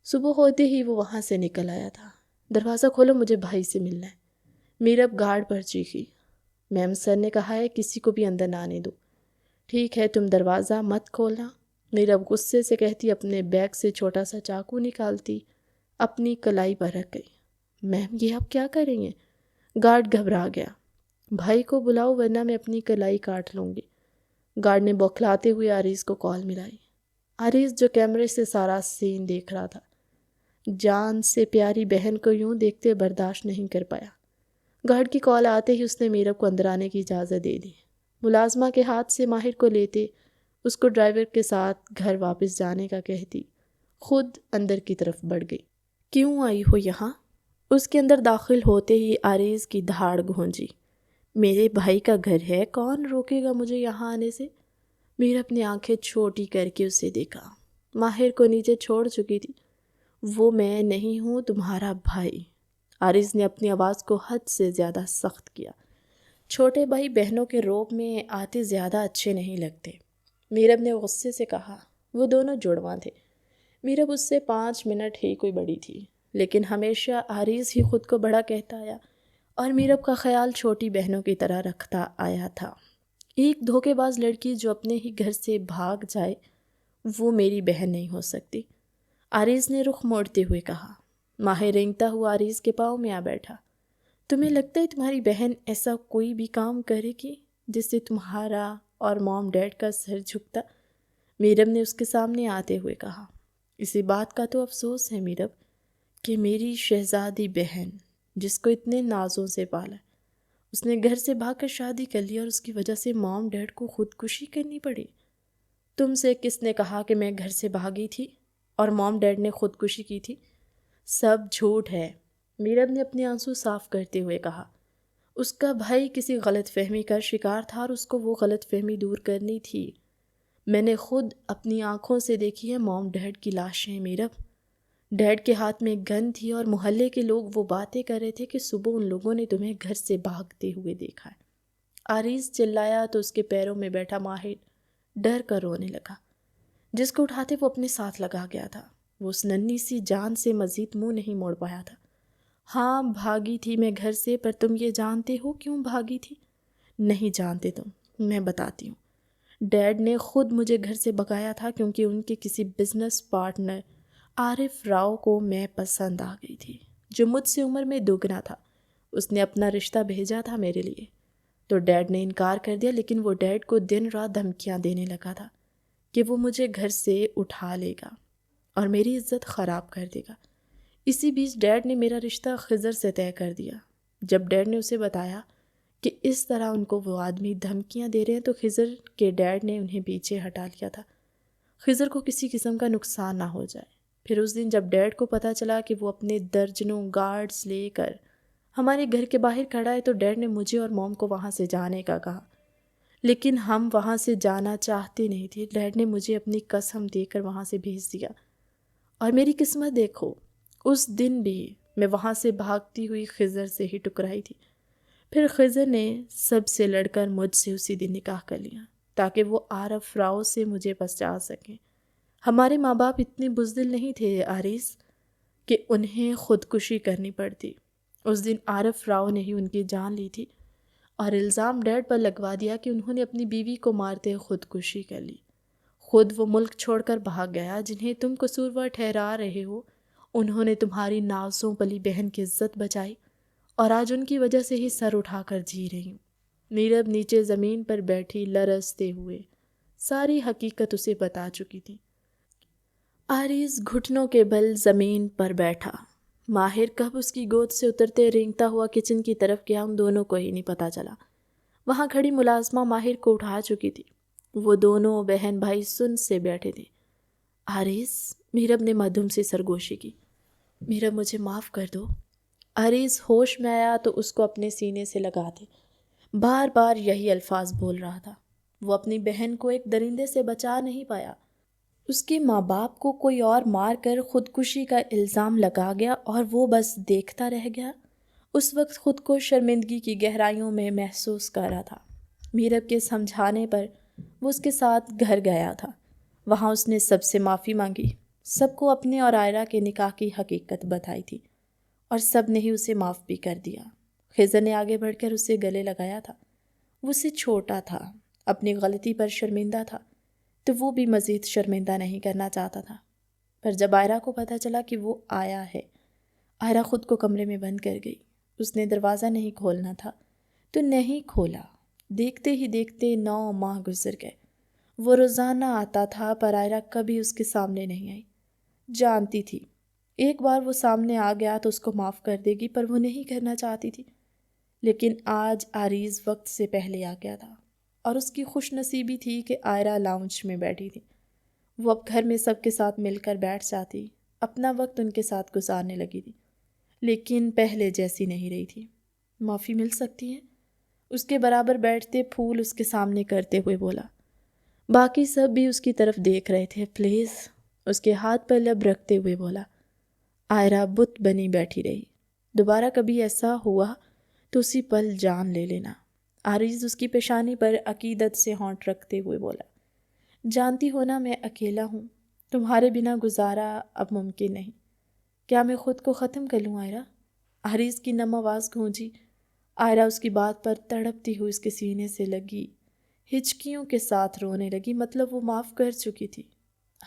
صبح ہوتے ہی وہ وہاں سے نکل آیا تھا۔ دروازہ کھولو، مجھے بھائی سے ملنا ہے۔ میرب گارڈ پر چیخی، میم سر نے کہا ہے کسی کو بھی اندر نہ آنے دو۔ ٹھیک ہے، تم دروازہ مت کھولنا۔ میرب غصے سے کہتی اپنے بیگ سے چھوٹا سا چاقو نکالتی اپنی کلائی پر رکھ گئی۔ میم یہ آپ کیا کر رہی ہیں؟ گارڈ گھبرا گیا۔ بھائی کو بلاؤ ورنہ میں اپنی کلائی کاٹ لوں گی۔ گارڈ نے بوکھلاتے ہوئے عریض کو کال ملائی۔ عریض جو کیمرے سے سارا سین دیکھ رہا تھا، جان سے پیاری بہن کو یوں دیکھتے برداشت نہیں کر پایا۔ گارڈ کی کال آتے ہی اس نے میرب کو اندر آنے کی اجازت دے دی۔ ملازمہ کے ہاتھ سے ماہر کو لیتے اس کو ڈرائیور کے ساتھ گھر واپس جانے کا کہتی خود اندر کی طرف بڑھ گئی۔ کیوں آئی ہو یہاں؟ اس کے اندر داخل ہوتے ہی عریض کی دھاڑ گونجی۔ میرے بھائی کا گھر ہے، کون روکے گا مجھے یہاں آنے سے؟ میر اپنی آنکھیں چھوٹی کر کے اسے دیکھا۔ ماہر کو نیچے چھوڑ چکی تھی۔ وہ میں نہیں ہوں، تمہارا بھائی۔ عارض نے اپنی آواز کو حد سے زیادہ سخت کیا۔ چھوٹے بھائی بہنوں کے روب میں آتے زیادہ اچھے نہیں لگتے، میرب نے غصے سے کہا۔ وہ دونوں جڑواں تھے۔ میرب اس سے 5 منٹ ہی کوئی بڑی تھی، لیکن ہمیشہ عارض ہی خود کو بڑا کہتا آیا اور میرب کا خیال چھوٹی بہنوں کی طرح رکھتا آیا تھا۔ ایک دھوکے باز لڑکی جو اپنے ہی گھر سے بھاگ جائے وہ میری بہن نہیں ہو سکتی۔ آریز نے رخ موڑتے ہوئے کہا۔ ماہر رینگتا ہوا آریز کے پاؤں میں آ بیٹھا۔ تمہیں لگتا ہے تمہاری بہن ایسا کوئی بھی کام کرے گی جس سے تمہارا اور موم ڈیڈ کا سر جھکتا؟ میرب نے اس کے سامنے آتے ہوئے کہا۔ اسی بات کا تو افسوس ہے میرب کہ میری شہزادی بہن جس کو اتنے نازوں سے پالا، اس نے گھر سے بھاگ کر شادی کر لی اور اس کی وجہ سے موم ڈیڈ کو خودکشی کرنی پڑی۔ تم سے کس نے کہا کہ میں گھر سے بھاگی تھی اور موم ڈیڈ نے خودکشی کی تھی؟ سب جھوٹ ہے، میرب نے اپنے آنسو صاف کرتے ہوئے کہا۔ اس کا بھائی کسی غلط فہمی کا شکار تھا اور اس کو وہ غلط فہمی دور کرنی تھی۔ میں نے خود اپنی آنکھوں سے دیکھی ہے موم ڈیڈ کی لاشیں میرب۔ ڈیڈ کے ہاتھ میں گن تھی اور محلے کے لوگ وہ باتیں کر رہے تھے کہ صبح ان لوگوں نے تمہیں گھر سے بھاگتے ہوئے دیکھا ہے۔ آریز چلایا تو اس کے پیروں میں بیٹھا ماہر ڈر کر رونے لگا۔ جس کو اٹھاتے وہ اپنے ساتھ لگا گیا تھا۔ وہ اس ننھی سی جان سے مزید منہ نہیں موڑ پایا تھا۔ ہاں بھاگی تھی میں گھر سے، پر تم یہ جانتے ہو کیوں بھاگی تھی؟ نہیں جانتے تم، میں بتاتی ہوں۔ ڈیڈ نے خود مجھے گھر سے بھگایا تھا کیونکہ ان کے کسی بزنس پارٹنر عارف راؤ کو میں پسند آ گئی تھی، جو مجھ سے عمر میں دوگنا تھا۔ اس نے اپنا رشتہ بھیجا تھا میرے لیے، تو ڈیڈ نے انکار کر دیا، لیکن وہ ڈیڈ کو دن رات دھمکیاں دینے لگا تھا کہ وہ مجھے گھر سے اٹھا لے گا اور میری عزت خراب کر دے گا۔ اسی بیچ ڈیڈ نے میرا رشتہ خضر سے طے کر دیا۔ جب ڈیڈ نے اسے بتایا کہ اس طرح ان کو وہ آدمی دھمکیاں دے رہے ہیں تو خضر کے ڈیڈ نے انہیں پیچھے ہٹا لیا تھا، خضر کو کسی قسم کا نقصان نہ ہو جائے۔ پھر اس دن جب ڈیڈ کو پتہ چلا کہ وہ اپنے درجنوں گارڈز لے کر ہمارے گھر کے باہر کھڑا ہے تو ڈیڈ نے مجھے اور موم کو وہاں سے جانے کا کہا، لیکن ہم وہاں سے جانا چاہتے نہیں تھے۔ ڈیڈ نے مجھے اپنی قسم دے کر وہاں سے بھیج دیا، اور میری قسمت دیکھو، اس دن بھی میں وہاں سے بھاگتی ہوئی خضر سے ہی ٹکرائی تھی۔ پھر خضر نے سب سے لڑ کر مجھ سے اسی دن نکاح کر لیا تاکہ وہ عارف راؤ سے مجھے بچا سکیں۔ ہمارے ماں باپ اتنے بزدل نہیں تھے آریز کہ انہیں خودکشی کرنی پڑتی۔ اس دن عارف راؤ نے ہی ان کی جان لی تھی اور الزام ڈیڈ پر لگوا دیا کہ انہوں نے اپنی بیوی کو مارتے خودکشی کر لی۔ خود وہ ملک چھوڑ کر بھاگ گیا۔ جنہیں تم قصوروار ٹھہرا رہے ہو، انہوں نے تمہاری نازوں پلی بہن کی عزت بچائی اور آج ان کی وجہ سے ہی سر اٹھا کر جی رہی ہوں۔ میرب نیچے زمین پر بیٹھی لرزتے ہوئے ساری حقیقت اسے بتا چکی تھی۔ آریز گھٹنوں کے بل زمین پر بیٹھا۔ ماہر کب اس کی گود سے اترتے رینگتا ہوا کچن کی طرف گیا ان دونوں کو ہی نہیں پتہ چلا۔ وہاں کھڑی ملازمہ ماہر کو اٹھا چکی تھی۔ وہ دونوں بہن بھائی سن سے بیٹھے تھے۔ آریز، میرب نے مدھم سے سرگوشی کی۔ میرب مجھے معاف کر دو۔ آریز ہوش میں آیا تو اس کو اپنے سینے سے لگاتے بار بار یہی الفاظ بول رہا تھا۔ وہ اپنی بہن کو ایک درندے سے بچا نہیں پایا۔ اس کے ماں باپ کو کوئی اور مار کر خودکشی کا الزام لگا گیا اور وہ بس دیکھتا رہ گیا۔ اس وقت خود کو شرمندگی کی گہرائیوں میں محسوس کر رہا تھا۔ میرب کے سمجھانے پر وہ اس کے ساتھ گھر گیا تھا۔ وہاں اس نے سب سے معافی مانگی، سب کو اپنے اور عائرہ کے نکاح کی حقیقت بتائی تھی، اور سب نے ہی اسے معاف بھی کر دیا۔ خضر نے آگے بڑھ کر اسے گلے لگایا تھا۔ وہ اسے چھوٹا تھا، اپنی غلطی پر شرمندہ تھا، تو وہ بھی مزید شرمندہ نہیں کرنا چاہتا تھا۔ پر جب عائرہ کو پتہ چلا کہ وہ آیا ہے، عائرہ خود کو کمرے میں بند کر گئی۔ اس نے دروازہ نہیں کھولنا تھا تو نہیں کھولا۔ دیکھتے ہی دیکھتے 9 ماہ گزر گئے۔ وہ روزانہ آتا تھا پر عائرہ کبھی اس کے سامنے نہیں آئی۔ جانتی تھی ایک بار وہ سامنے آ گیا تو اس کو معاف کر دے گی، پر وہ نہیں کرنا چاہتی تھی۔ لیکن آج آریز وقت سے پہلے آ گیا تھا اور اس کی خوش نصیبی تھی کہ عائرہ لاؤنج میں بیٹھی تھی۔ وہ اب گھر میں سب کے ساتھ مل کر بیٹھ جاتی، اپنا وقت ان کے ساتھ گزارنے لگی تھی، لیکن پہلے جیسی نہیں رہی تھی۔ معافی مل سکتی ہے؟ اس کے برابر بیٹھتے پھول اس کے سامنے کرتے ہوئے بولا۔ باقی سب بھی اس کی طرف دیکھ رہے تھے۔ پلیز، اس کے ہاتھ پر لب رکھتے ہوئے بولا۔ عائرہ بت بنی بیٹھی رہی۔ دوبارہ کبھی ایسا ہوا تو اسی پل جان لے لینا۔ آریز اس کی پیشانی پر عقیدت سے ہونٹ رکھتے ہوئے بولا۔ جانتی ہو نا میں اکیلا ہوں، تمہارے بنا گزارا اب ممکن نہیں۔ کیا میں خود کو ختم کر لوں عائرہ؟ آریز کی نم آواز گونجی۔ عائرہ اس کی بات پر تڑپتی ہوئی اس کے سینے سے لگی، ہچکیوں کے ساتھ رونے لگی۔ مطلب وہ معاف کر چکی تھی؟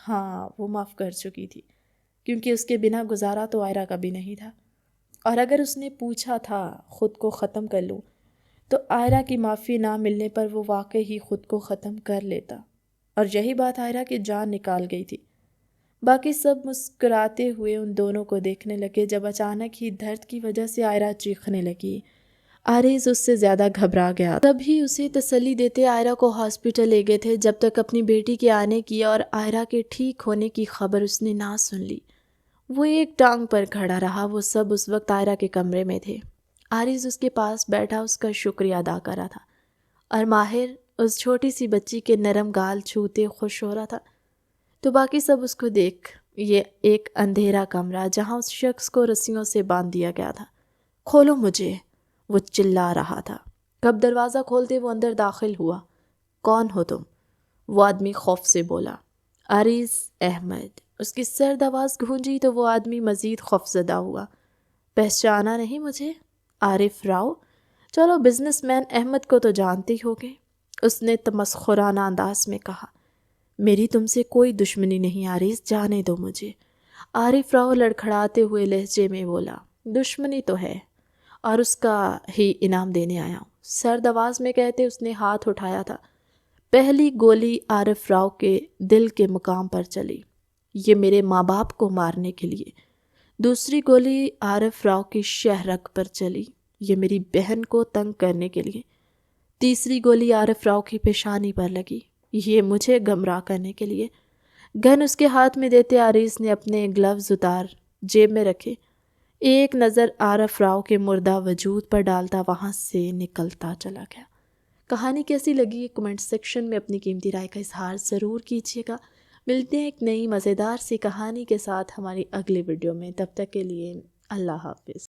ہاں، وہ معاف کر چکی تھی۔ کیونکہ اس کے بنا گزارا تو آئرہ کا بھی نہیں تھا، اور اگر اس نے پوچھا تھا خود کو ختم کر لوں تو آئرہ کی معافی نہ ملنے پر وہ واقعی ہی خود کو ختم کر لیتا، اور یہی بات آئرہ کی جان نکال گئی تھی۔ باقی سب مسکراتے ہوئے ان دونوں کو دیکھنے لگے جب اچانک ہی درد کی وجہ سے آئرہ چیخنے لگی۔ عارض اس سے زیادہ گھبرا گیا، تبھی اسے تسلی دیتے آئرہ کو ہاسپٹل لے گئے تھے جب تک اپنی بیٹی کے آنے کی اور آئرہ کے ٹھیک ہونے کی خبر اس نے نہ سن لی۔ وہ ایک ٹانگ پر کھڑا رہا۔ وہ سب اس وقت آئرہ کے کمرے میں تھے۔ عارض اس کے پاس بیٹھا اس کا شکریہ ادا کر رہا تھا، اور ماہر اس چھوٹی سی بچی کے نرم گال چھوتے خوش ہو رہا تھا۔ تو باقی سب اس کو دیکھ، یہ ایک اندھیرا کمرہ جہاں اس شخص کو رسیوں سے باندھ دیا گیا تھا۔ کھولو مجھے، وہ چلا رہا تھا۔ کب دروازہ کھولتے وہ اندر داخل ہوا۔ کون ہو تم؟ وہ آدمی خوف سے بولا۔ عارض احمد۔ اس کی سرد آواز گونجی تو وہ آدمی مزید خوفزدہ ہوا۔ پہچانا نہیں مجھے؟ عارف راؤ؟ چلو بزنس مین احمد کو تو جانتے ہوگے، اس نے تمسخرانہ انداز میں کہا۔ میری تم سے کوئی دشمنی نہیں عارض، جانے دو مجھے، عارف راؤ لڑکھڑاتے ہوئے لہجے میں بولا۔ دشمنی تو ہے، اور اس کا ہی انعام دینے آیا ہوں، سرد آواز میں کہتے اس نے ہاتھ اٹھایا تھا۔ پہلی گولی عارف راؤ کے دل کے مقام پر چلی، یہ میرے ماں باپ کو مارنے کے لیے۔ دوسری گولی عارف راؤ کی شہرک پر چلی، یہ میری بہن کو تنگ کرنے کے لیے۔ تیسری گولی عارف راؤ کی پیشانی پر لگی، یہ مجھے گمراہ کرنے کے لیے۔ گن اس کے ہاتھ میں دیتے عارض نے اپنے گلوز اتار جیب میں رکھے، ایک نظر عارف راؤ کے مردہ وجود پر ڈالتا وہاں سے نکلتا چلا گیا۔ کہانی کیسی لگی کمنٹ سیکشن میں اپنی قیمتی رائے کا اظہار ضرور کیجیے گا۔ ملتے ہیں ایک نئی مزیدار سی کہانی کے ساتھ ہماری اگلی ویڈیو میں، تب تک کے لیے اللہ حافظ۔